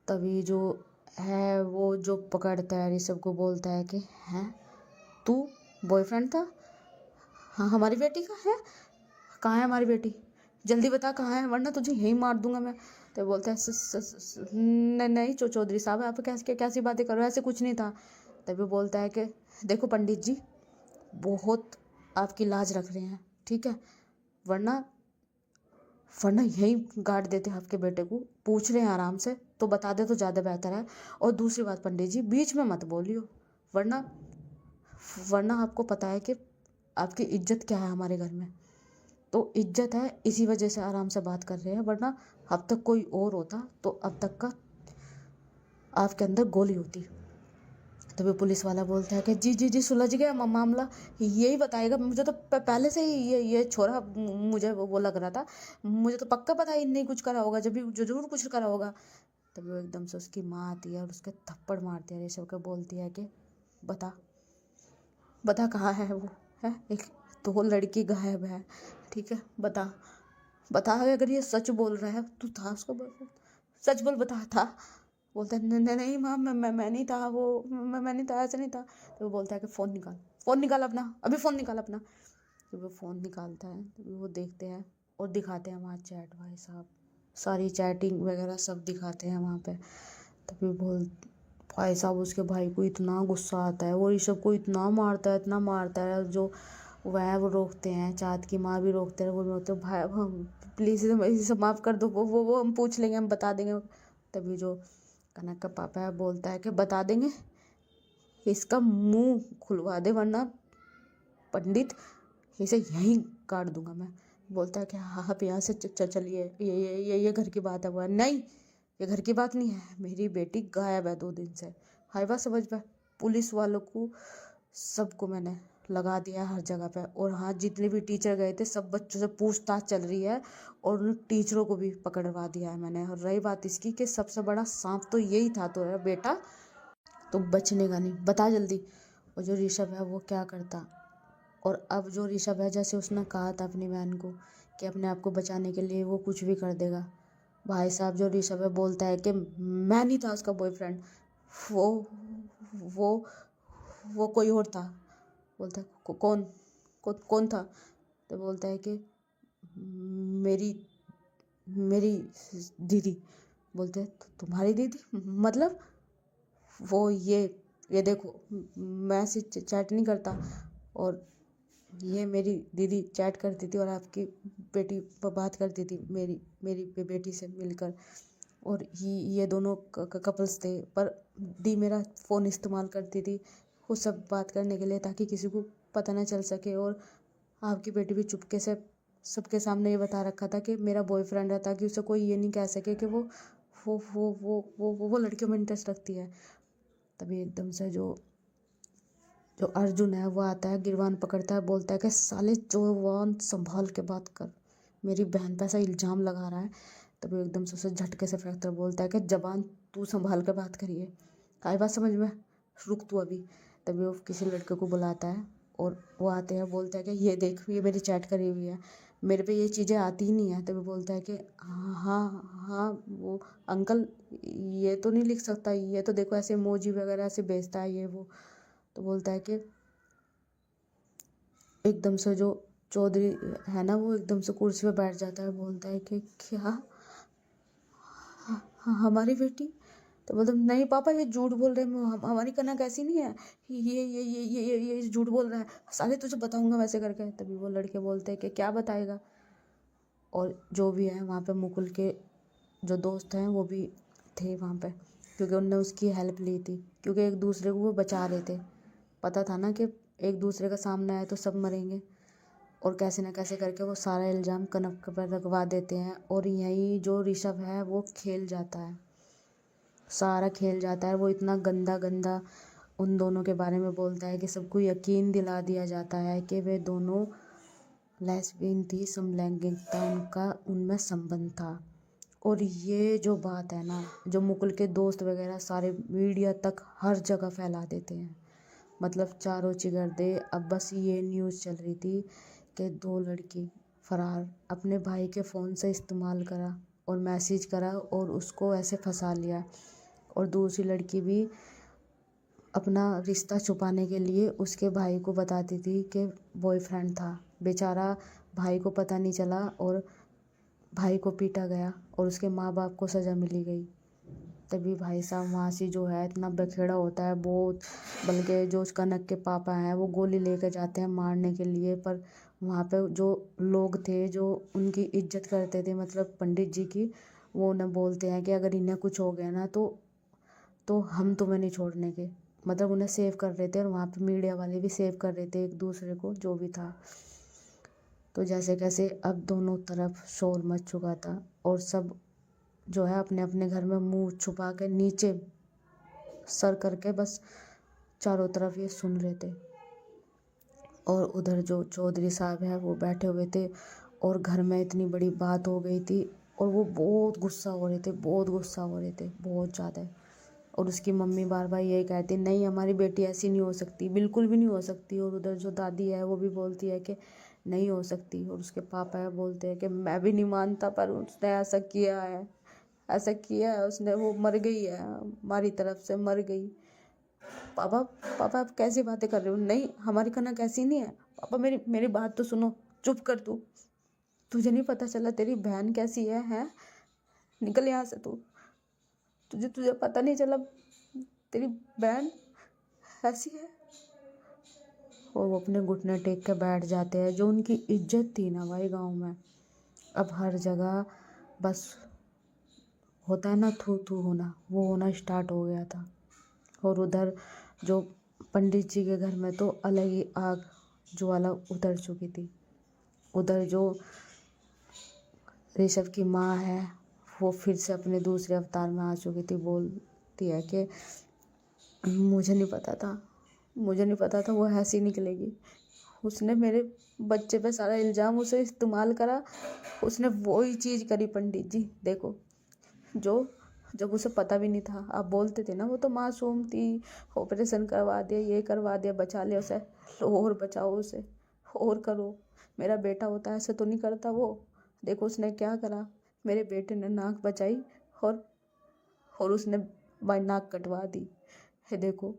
तभी जो है वो जो पकड़ता है ऋषभ को, बोलता है कि हैं तू बॉयफ्रेंड था, हाँ हमारी बेटी का है, कहाँ है हमारी बेटी, जल्दी बता कहाँ है वरना तुझे यहीं मार दूंगा मैं। तो बोलता है नहीं चौधरी साहब आप कैसी बातें कर रहे हो, ऐसे कुछ नहीं था। तभी बोलता है कि देखो पंडित जी बहुत आपकी लाज रख रहे हैं, ठीक है, वरना वरना यहीं गाड़ देते आपके बेटे को, पूछ रहे हैं आराम से तो बता दे तो ज़्यादा बेहतर है। और दूसरी बात पंडित जी बीच में मत बोलियो, वरना वरना आपको पता है कि आपकी इज्जत क्या है हमारे घर में, तो इज्जत है इसी वजह से आराम से बात कर रहे हैं, वरना अब तक कोई और होता तो अब तक का आपके अंदर गोली होती। तभी पुलिस वाला बोलता है कि जी जी जी सुलझ गया मामला, यही बताएगा। मुझे तो पहले से ही ये छोरा मुझे वो लग रहा था, मुझे तो पक्का पता है नहीं कुछ करा होगा, जब भी जो जरूर कुछ करा होगा। तभी वो एकदम से उसकी माँ आती है और उसके थप्पड़ मारती है ऋषभ को, बोलती है कि बता बता कहाँ है वो, है एक तो वो लड़की गायब है, ठीक है, बता बता, अगर ये सच बोल रहा है तू था उसको सच बोल, बता था। बोलता है नहीं नहीं माँ, मैं नहीं था, वो मैं नहीं था, ऐसा नहीं था। तो वो बोलता है कि फ़ोन निकाल अपना, अभी फ़ोन निकाल अपना। तो वो फ़ोन निकालता है, तो वो देखते हैं और दिखाते हैं वहाँ चैट, भाई साहब सारी चैटिंग वगैरह सब दिखाते हैं वहाँ पे। तभी भाई साहब उसके भाई को इतना गुस्सा आता है, वो ऋषभ को इतना मारता है, जो वह वो रोकते हैं, चाँद की माँ भी रोकते हैं, वो बोलते हैं भाई हम प्लीज़ इसे माफ़ कर दो, वो हम पूछ लेंगे, हम बता देंगे। तभी जो कनक का पापा है बोलता है कि बता देंगे, इसका मुंह खुलवा दे वरना पंडित इसे यहीं काट दूंगा मैं। बोलता है कि हाँ आप यहाँ से चलिए, ये घर की बात है। वो नहीं, ये घर की बात नहीं है, मेरी बेटी गायब है 2 दिन से। हाय बात समझ में, पुलिस वालों को सबको मैंने लगा दिया है हर जगह पे, और हाँ जितने भी टीचर गए थे सब बच्चों से पूछताछ चल रही है, और उन टीचरों को भी पकड़वा दिया है मैंने। और रही बात इसकी कि सबसे बड़ा सांप तो यही था तो बेटा, तो बचने का नहीं, बता जल्दी। और जो ऋषभ है वो क्या करता, और अब जो ऋषभ है जैसे उसने कहा था अपनी बहन को कि अपने आप को बचाने के लिए वो कुछ भी कर देगा। भाई साहब जो ऋषभ है बोलता है कि मैं नहीं था उसका बॉयफ्रेंड, वो वो वो कोई और था। बोलता है कौन था? तो बोलता है कि मेरी मेरी दीदी। बोलते हैं तुम्हारी दीदी मतलब? वो ये देखो, मैं ऐसे चैट नहीं करता, और ये मेरी दीदी चैट करती थी और आपकी बेटी बात करती थी मेरी बेटी से मिलकर, और ये दोनों कपल्स थे, पर दी मेरा फ़ोन इस्तेमाल करती थी वो सब बात करने के लिए, ताकि किसी को पता ना चल सके। और आपकी बेटी भी चुपके से सबके सामने ये बता रखा था कि मेरा बॉयफ्रेंड है, ताकि उसे कोई ये नहीं कह सके कि वो लड़कियों में इंटरेस्ट रखती है। तभी एकदम से जो जो अर्जुन है वो आता है, गिरबान पकड़ता है, बोलता है कि साले जवान संभाल के बात कर, मेरी बहन पे ऐसा इल्ज़ाम लगा रहा है। तभी एकदम से उसे झटके से फेंकता है, बोलता है कि जबान तू संभाल के बात करिए, आई बात समझ में, रुक तू अभी। तभी वो किसी लड़के को बुलाता है और वो आते हैं, बोलता है कि ये देख, ये मेरी चैट करी हुई है, मेरे पे ये चीज़ें आती ही नहीं है। तभी बोलता है कि हाँ हाँ हाँ वो अंकल ये तो नहीं लिख सकता, ये तो देखो ऐसे इमोजी वगैरह ऐसे भेजता है ये वो। तो बोलता है कि एकदम से जो चौधरी है ना वो एकदम से कुर्सी पे बैठ जाता है, बोलता है कि क्या हमारी बेटी? तो बोलते नहीं पापा ये झूठ बोल रहे हैं, हमारी कनक ऐसी नहीं है, ये झूठ बोल रहा है, साले तुझे बताऊंगा वैसे करके। तभी वो लड़के बोलते हैं कि क्या बताएगा। और जो भी है वहाँ पे मुकुल के जो दोस्त हैं वो भी थे वहाँ पे, क्योंकि उनने उसकी हेल्प ली थी, क्योंकि एक दूसरे को वो बचा रहे थे। पता था ना कि एक दूसरे का सामना है तो सब मरेंगे, और कैसे न कैसे करके वो सारा इल्ज़ाम कनक पर लगवा देते हैं। और यही जो ऋषभ है वो खेल जाता है, सारा खेल जाता है। वो इतना गंदा गंदा उन दोनों के बारे में बोलता है कि सबको यकीन दिला दिया जाता है कि वे दोनों लेस्बियन थी, समलैंगिकता उनका उनमें संबंध था। और ये जो बात है ना, जो मुकुल के दोस्त वगैरह सारे मीडिया तक हर जगह फैला देते हैं, मतलब चारों चिगर्दे। अब बस ये न्यूज़ चल रही थी कि 2 लड़की फरार, अपने भाई के फ़ोन से इस्तेमाल करा और मैसेज करा और उसको ऐसे फंसा लिया, और दूसरी लड़की भी अपना रिश्ता छुपाने के लिए उसके भाई को बताती थी कि बॉयफ्रेंड था। बेचारा भाई को पता नहीं चला और भाई को पीटा गया और उसके माँ बाप को सज़ा मिली गई। तभी भाई साहब वहाँ से जो है इतना बखेड़ा होता है बहुत, बल्कि जो उस कनक के पापा हैं वो गोली लेकर जाते हैं मारने के लिए। पर वहाँ पे जो लोग थे जो उनकी इज्जत करते थे, मतलब पंडित जी की, वो उन्हें बोलते हैं कि अगर इन्हें कुछ हो गया ना तो हम तुम्हें नहीं छोड़ने के, मतलब उन्हें सेव कर रहे थे। और वहाँ पे मीडिया वाले भी सेव कर रहे थे एक दूसरे को, जो भी था। तो जैसे कैसे अब दोनों तरफ शोर मच चुका था, और सब जो है अपने अपने घर में मुंह छुपा के नीचे सर करके बस चारों तरफ ये सुन रहे थे। और उधर जो चौधरी साहब है वो बैठे हुए थे और घर में इतनी बड़ी बात हो गई थी और वो बहुत गुस्सा हो रहे थे, बहुत गुस्सा हो रहे थे, बहुत ज़्यादा। और उसकी मम्मी बार बार यही कहती, नहीं हमारी बेटी ऐसी नहीं हो सकती, बिल्कुल भी नहीं हो सकती। और उधर जो दादी है वो भी बोलती है कि नहीं हो सकती। और उसके पापा है बोलते हैं कि मैं भी नहीं मानता, पर उसने ऐसा किया है, ऐसा किया है उसने, वो मर गई है, हमारी तरफ से मर गई। पापा, पापा आप कैसी बातें कर रहे हो? नहीं हमारी कनक ऐसी नहीं है। पापा मेरी मेरी बात तो सुनो, चुप कर तू। तुझे नहीं पता चला तेरी बहन कैसी है, हैं? निकल यहाँ से तू। तुझे तुझे पता नहीं चला तेरी बहन ऐसी है। और वो अपने घुटने टेक के बैठ जाते हैं। जो उनकी इज्जत थी ना भाई गांव में, अब हर जगह बस होता है ना थू थू होना, वो होना स्टार्ट हो गया था। और उधर जो पंडित जी के घर में तो अलग ही आग ज्वाला उतर चुकी थी। उधर जो ऋषभ की माँ है वो फिर से अपने दूसरे अवतार में आ चुकी थी। बोलती है कि मुझे नहीं पता था, मुझे नहीं पता था वो ऐसी निकलेगी। उसने मेरे बच्चे पे सारा इल्ज़ाम उसे इस्तेमाल करा, उसने वही चीज़ करी। पंडित जी देखो, जो जब उसे पता भी नहीं था, आप बोलते थे ना वो तो मासूम थी, ऑपरेशन करवा दिया, ये करवा दिया, बचा लिया उसे। और बचाओ उसे, और करो। मेरा बेटा होता ऐसे तो नहीं करता वो। देखो उसने क्या करा, मेरे बेटे ने नाक बचाई और उसने भाई नाक कटवा दी है। देखो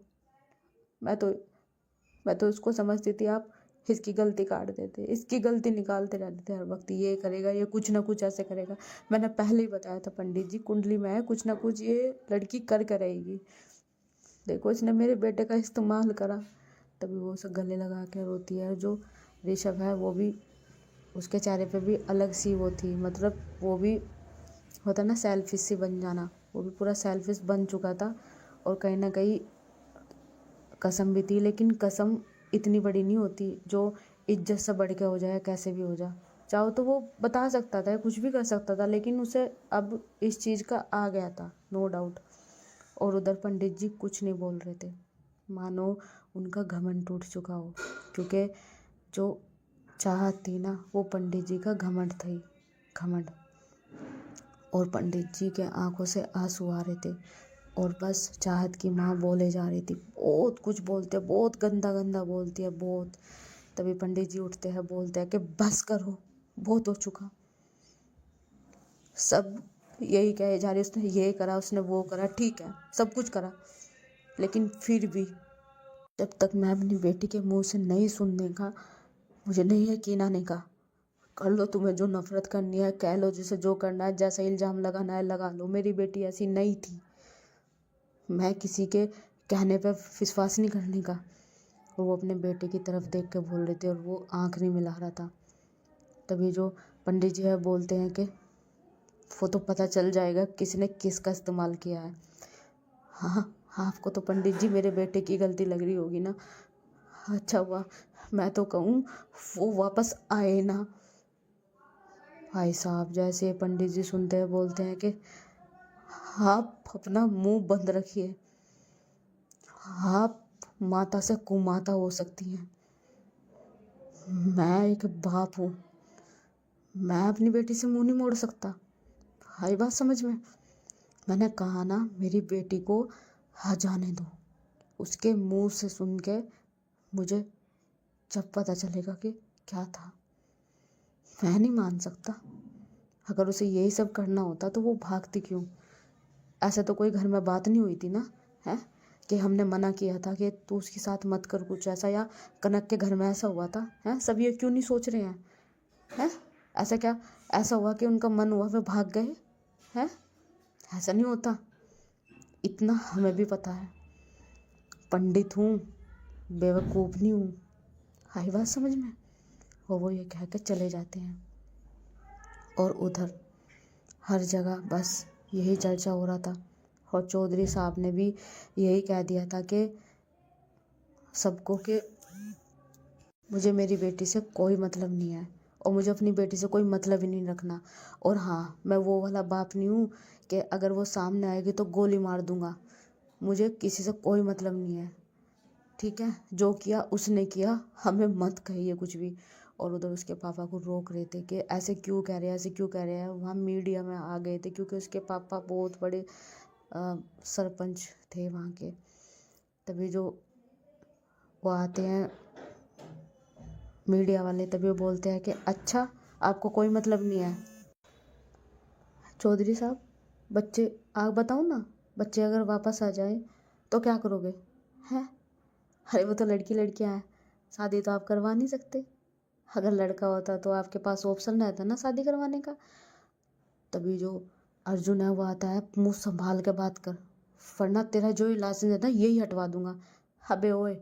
मैं तो उसको समझती थी आप इसकी गलती काट देते, इसकी गलती निकालते रहते थे हर वक्त, ये करेगा, ये कुछ ना कुछ ऐसे करेगा। मैंने पहले ही बताया था पंडित जी, कुंडली में है कुछ ना कुछ ये लड़की कर रहेगी। देखो इसने मेरे बेटे का इस्तेमाल करा। तभी वो उसे गले लगा के रोती है। जो ऋषभ है वो भी, उसके चेहरे पे भी अलग सी वो थी, मतलब वो भी होता ना सेल्फिश सी बन जाना, वो भी पूरा सेल्फिश बन चुका था। और कहीं ना कहीं कसम भी थी, लेकिन कसम इतनी बड़ी नहीं होती जो इज्जत से बढ़ के हो जाए, कैसे भी हो जाए। चाहो तो वो बता सकता था, कुछ भी कर सकता था, लेकिन उसे अब इस चीज़ का आ गया था, नो डाउट। और उधर पंडित जी कुछ नहीं बोल रहे थे, मानो उनका घमंड टूट चुका हो। क्योंकि जो चाहत थी ना वो पंडित जी का घमंड था ही, घमंड। और पंडित जी के आंखों से आंसू आ रहे थे। और बस चाहत की माँ बोले जा रही थी, बहुत कुछ बोलते, बहुत गंदा गंदा बोलती है, बहुत। तभी पंडित जी उठते हैं, बोलते हैं कि बस करो, बहुत हो चुका। सब यही कहे जा रही, उसने ये करा, उसने वो करा, ठीक है सब कुछ करा, लेकिन फिर भी जब तक मैं अपनी बेटी के मुंह से नहीं सुनने का, मुझे नहीं यकीन आने का। कर लो तुम्हें जो नफरत करनी है, कह लो जिसे जो करना है, जैसा इल्ज़ाम लगाना है लगा लो। मेरी बेटी ऐसी नहीं थी, मैं किसी के कहने पे विश्वास नहीं करने का। और वो अपने बेटे की तरफ देख के बोल रहे थे और वो आंख नहीं मिला रहा था। तभी जो पंडित जी है बोलते हैं कि वो तो पता चल जाएगा किसने किसका इस्तेमाल किया है। हाँ हाँ, आपको तो पंडित जी मेरे बेटे की गलती लग रही होगी ना। अच्छा हुआ, मैं तो कहूँ वो वापस आए ना। भाई साहब जैसे पंडित जी सुनते हैं बोलते हैं कि आप अपना मुंह बंद रखिए, आप माता से कुमाता हो सकती हैं, मैं एक बाप हूँ, मैं अपनी बेटी से मुंह नहीं मोड़ सकता। आई बात समझ में? मैंने कहा ना मेरी बेटी को जाने दो, उसके मुंह से सुन के मुझे जब पता चलेगा कि क्या था। मैं नहीं मान सकता। अगर उसे यही सब करना होता तो वो भागती क्यों? ऐसा तो कोई घर में बात नहीं हुई थी ना, है कि हमने मना किया था कि तू उसके साथ मत कर कुछ ऐसा, या कनक के घर में ऐसा हुआ था, है? सब ये क्यों नहीं सोच रहे हैं? हैं? ऐसा क्या ऐसा हुआ कि उनका मन हुआ वे भाग गए? हैं? ऐसा नहीं होता, इतना हमें भी पता है। पंडित हूँ, बेवकूफ़ नहीं हूँ। आई बात समझ में? और वो ये कह के चले जाते हैं। और उधर हर जगह बस यही चर्चा हो रहा था। और चौधरी साहब ने भी यही कह दिया था कि सबको कि मुझे मेरी बेटी से कोई मतलब नहीं है और मुझे अपनी बेटी से कोई मतलब ही नहीं रखना। और हाँ, मैं वो वाला बाप नहीं हूँ कि अगर वो सामने आएगी तो गोली मार दूंगा। मुझे किसी से कोई मतलब नहीं है। ठीक है, जो किया उसने किया, हमें मत कहिए कुछ भी। और उधर उसके पापा को रोक रहे थे कि ऐसे क्यों कह रहे हैं, ऐसे क्यों कह रहे हैं। वहाँ मीडिया में आ गए थे क्योंकि उसके पापा बहुत बड़े सरपंच थे वहाँ के। तभी जो वो आते हैं मीडिया वाले, तभी वो बोलते हैं कि अच्छा आपको कोई मतलब नहीं है चौधरी साहब, बच्चे आप बताओ ना, बच्चे अगर वापस आ जाए तो क्या करोगे हैं। अरे वो तो लड़की लड़कियां हैं, शादी तो आप करवा नहीं सकते। अगर लड़का होता तो आपके पास ऑप्शन रहता ना शादी करवाने का। तभी जो अर्जुन है वो आता है, मुंह संभाल के बात कर, वरना तेरा जो लाइसेंस है ना यही हटवा दूंगा। अबे ओए,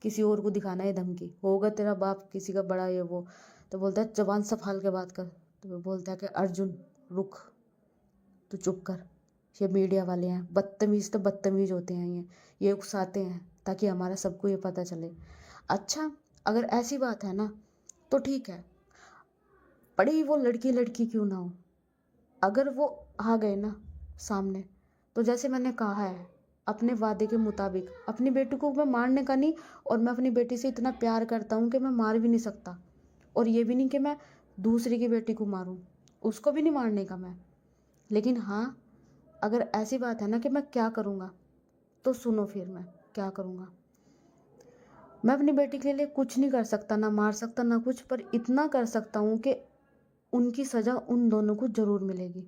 किसी और को दिखाना है धमकी, होगा तेरा बाप किसी का बड़ा ये वो। तो बोलता है जबान संभाल के बात कर। तो वो बोलता है कि अर्जुन रुक, तू चुप कर, ये मीडिया वाले हैं, बदतमीज तो बदतमीज होते हैं ये उकसाते हैं ताकि हमारा सबको ये पता चले। अच्छा अगर ऐसी बात है ना तो ठीक है, बड़ी ही वो लड़की लड़की क्यों ना हो, अगर वो आ गए ना सामने, तो जैसे मैंने कहा है अपने वादे के मुताबिक, अपनी बेटी को मैं मारने का नहीं, और मैं अपनी बेटी से इतना प्यार करता हूँ कि मैं मार भी नहीं सकता, और ये भी नहीं कि मैं दूसरी की बेटी को मारूं, उसको भी नहीं मारने का मैं। लेकिन हाँ, अगर ऐसी बात है ना कि मैं क्या करूँगा, तो सुनो फिर मैं क्या करूँगा। मैं अपनी बेटी के लिए कुछ नहीं कर सकता, ना मार सकता ना कुछ, पर इतना कर सकता हूँ कि उनकी सज़ा उन दोनों को ज़रूर मिलेगी।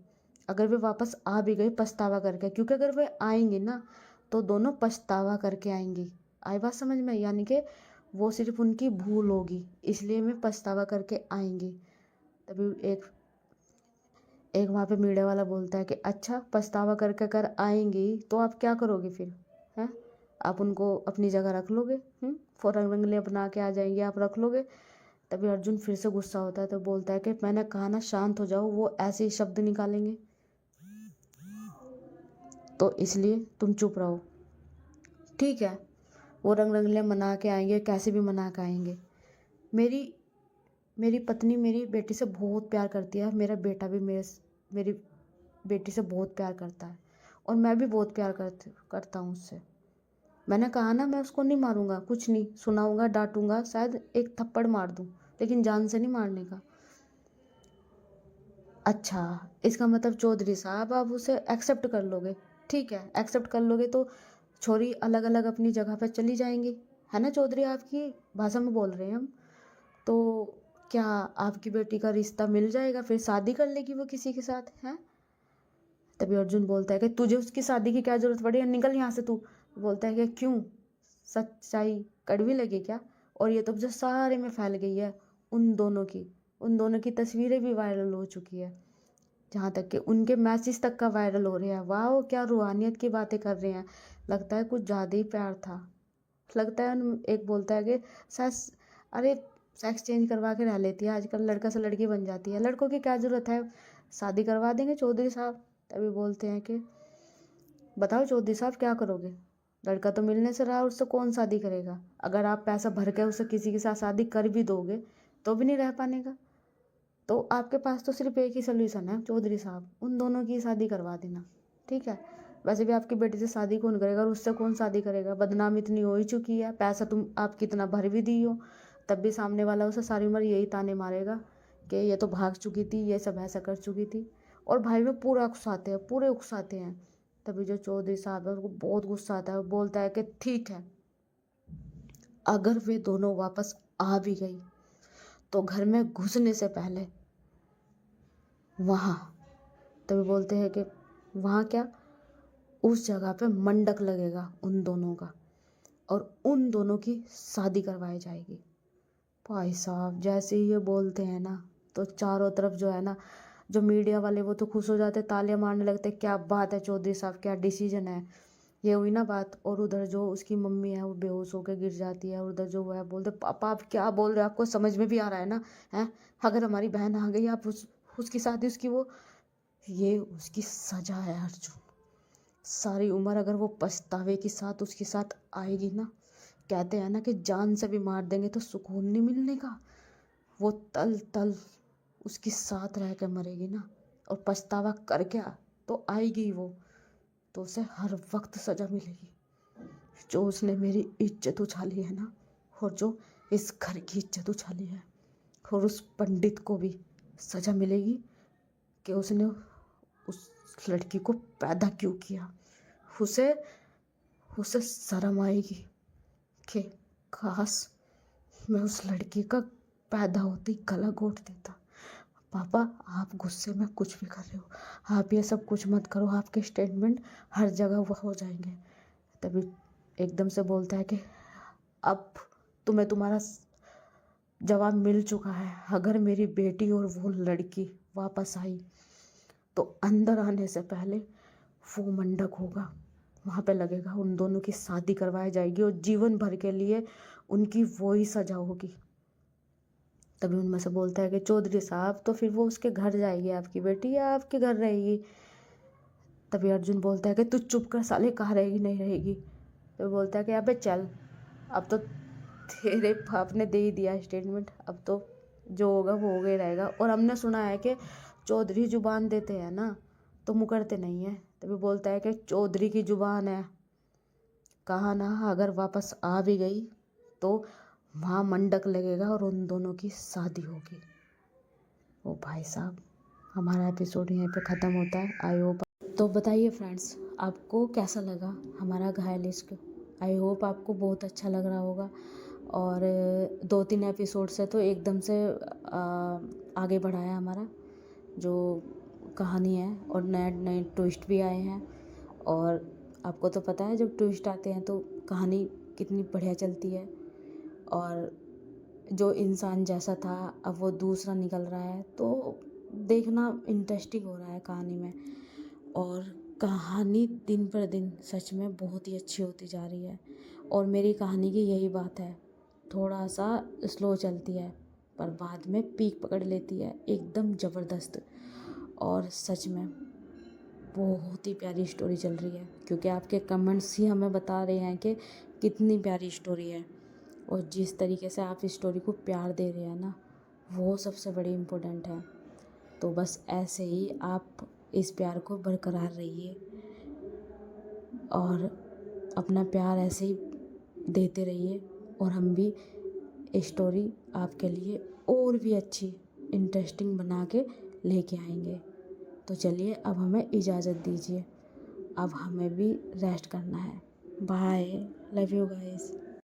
अगर वे वापस आ भी गए पछतावा करके, क्योंकि अगर वे आएंगी ना तो दोनों पछतावा करके आएंगी। आई बात समझ में, यानी कि वो सिर्फ उनकी भूल होगी, इसलिए मैं पछतावा करके आएंगी। तभी एक एक वहाँ पे मीडिया वाला बोलता है कि अच्छा पछतावा करके अगर आएंगी तो आप क्या करोगे फिर हैं, आप उनको अपनी जगह रख लोगे, फ़ौरन रंगले अपना के आ जाएंगे, आप रख लोगे। तभी अर्जुन फिर से गुस्सा होता है तो बोलता है कि मैंने कहा ना शांत हो जाओ, वो ऐसे ही शब्द निकालेंगे, तो इसलिए तुम चुप रहो। ठीक है, वो रंग रंगले मना के आएंगे, कैसे भी मना के आएंगे। मेरी मेरी पत्नी मेरी बेटी से बहुत प्यार करती है, मेरा बेटा भी मेरी बेटी से बहुत प्यार करता है, और मैं भी बहुत प्यार करता हूँ उससे। मैंने कहा ना मैं उसको नहीं मारूंगा, कुछ नहीं सुनाऊंगा, डांटूंगा, शायद एक थप्पड़ मार दूं, लेकिन जान से नहीं मारने का। अच्छा, इसका मतलब चौधरी साहब आप उसे एक्सेप्ट कर लोगे। ठीक है, एक्सेप्ट कर लोगे तो छोरी अलग अलग अपनी जगह पर चली जाएंगी, है ना चौधरी, आपकी भाषा में बोल रहे हैं हम। तो क्या आपकी बेटी का रिश्ता मिल जाएगा, फिर शादी कर लेगी वो किसी के साथ है। तभी अर्जुन बोलता है कि तुझे उसकी शादी की क्या जरूरत पड़ी है, निकल यहाँ से तू। बोलता है कि क्यों, सच्चाई कड़वी लगी क्या। और ये तो जो सारे में फैल गई है, उन दोनों की तस्वीरें भी वायरल हो चुकी है, जहाँ तक कि उनके मैसेज तक का वायरल हो रहे हैं। वाह क्या रूहानियत की बातें कर रहे हैं, लगता है कुछ ज़्यादा ही प्यार था। लगता है एक बोलता है कि सेक्स, अरे सेक्स चेंज करवा के रह लेती है आजकल, लड़का से लड़की बन जाती है, लड़कों की क्या ज़रूरत है, शादी करवा देंगे चौधरी साहब। तभी बोलते हैं कि बताओ चौधरी साहब क्या करोगे, लड़का तो मिलने से रहा, उससे कौन शादी करेगा। अगर आप पैसा भर के उसे किसी के साथ शादी कर भी दोगे तो भी नहीं रह पाएगा। तो आपके पास तो सिर्फ एक ही सोल्यूशन है चौधरी साहब, उन दोनों की शादी करवा देना। ठीक है, वैसे भी आपकी बेटी से शादी कौन करेगा, और उससे कौन शादी करेगा, बदनाम इतनी हो ही चुकी है, पैसा तुम आप कितना भर भी दी हो, तब भी सामने वाला उसे सारी उम्र यही ताने मारेगा कि ये तो भाग चुकी थी, ये सब ऐसा कर चुकी थी। और भाई में पूरा उकसाते हैं, पूरे उकसाते हैं। तभी जो चौधरी साहब है उसको बहुत गुस्सा आता है, वो बोलता है कि ठीक है, अगर वे दोनों वापस आ भी गई तो घर में घुसने से पहले वहाँ, तभी बोलते हैं कि वहाँ क्या, उस जगह पे मंडक लगेगा उन दोनों का, और उन दोनों की शादी करवाई जाएगी। भाई साहब जैसे ही ये बोलते हैं ना, तो चारों तरफ जो है ना, जो मीडिया वाले वो तो खुश हो जाते, तालियां मारने लगते, क्या बात है चौधरी साहब, क्या डिसीजन है, ये हुई ना बात। और उधर जो उसकी मम्मी है वो बेहोश होकर गिर जाती है, और उधर जो वो है बोलते पापा आप क्या बोल रहे हो, आपको समझ में भी आ रहा है ना, है अगर हमारी बहन आ गई आप उसकी शादी उसकी वो, ये उसकी सजा है अर्जुन, सारी उम्र अगर वो पछतावे के साथ उसके साथ आएगी ना, कहते हैं ना कि जान से भी मार देंगे तो सुकून नहीं मिलने का, वो तल तल उसके साथ रह कर मरेगी ना, और पछतावा करके तो आएगी वो, तो उसे हर वक्त सज़ा मिलेगी। जो उसने मेरी इज्जत उछाली है ना, और जो इस घर की इज्जत उछाली है, और उस पंडित को भी सज़ा मिलेगी कि उसने उस लड़की को पैदा क्यों किया। उसे उसे शर्म आएगी कि काश मैं उस लड़की का पैदा होते ही गला घोट देता। पापा, आप गुस्से में कुछ भी कर रहे हो, आप ये सब कुछ मत करो, आपके स्टेटमेंट हर जगह वो हो जाएंगे। तभी एकदम से बोलता है कि अब तुम्हें तुम्हारा जवाब मिल चुका है। अगर मेरी बेटी और वो लड़की वापस आई तो अंदर आने से पहले वो मंडक होगा, वहाँ पे लगेगा, उन दोनों की शादी करवाई जाएगी और जीवन भर के लिए उनकी वो ही सजा होगी। तभी उनमें से बोलता है कि चौधरी साहब, तो फिर वो उसके घर जाएगी आपकी बेटी या आपके घर रहेगी। तभी अर्जुन बोलता है कि तू चुप कर साले, कहाँ रहेगी नहीं रहेगी। तो बोलता है कि अबे चल, अब तो तेरे बाप ने दे ही दिया स्टेटमेंट, अब तो जो होगा वो हो गया रहेगा। और हमने सुना है कि चौधरी जुबान देते हैं ना तो मुकरते नहीं है। तभी बोलता है कि चौधरी की जुबान है, कहा ना अगर वापस आ भी गई तो वहाँ मंडक लगेगा और उन दोनों की शादी होगी। ओ भाई साहब, हमारा एपिसोड यहीं पे ख़त्म होता है। आई होप, तो बताइए फ्रेंड्स, आपको कैसा लगा हमारा घायल इश्क। आई होप आपको बहुत अच्छा लग रहा होगा। और 2-3 एपिसोड से तो एकदम से आगे बढ़ा है हमारा जो कहानी है, और नए नए ट्विस्ट भी आए हैं। और आपको तो पता है जब ट्विस्ट आते हैं तो कहानी कितनी बढ़िया चलती है। और जो इंसान जैसा था अब वो दूसरा निकल रहा है, तो देखना इंटरेस्टिंग हो रहा है कहानी में। और कहानी दिन पर दिन सच में बहुत ही अच्छी होती जा रही है। और मेरी कहानी की यही बात है, थोड़ा सा स्लो चलती है पर बाद में पीक पकड़ लेती है एकदम ज़बरदस्त। और सच में बहुत ही प्यारी स्टोरी चल रही है, क्योंकि आपके कमेंट्स ही हमें बता रहे हैं कि कितनी प्यारी स्टोरी है। और जिस तरीके से आप इस स्टोरी को प्यार दे रहे हैं ना, वो सबसे बड़ी इम्पोर्टेंट है। तो बस ऐसे ही आप इस प्यार को बरकरार रहिए और अपना प्यार ऐसे ही देते रहिए, और हम भी स्टोरी आपके लिए और भी अच्छी इंटरेस्टिंग बना के लेके आएंगे। तो चलिए, अब हमें इजाज़त दीजिए, अब हमें भी रेस्ट करना है। Bye, love you guys.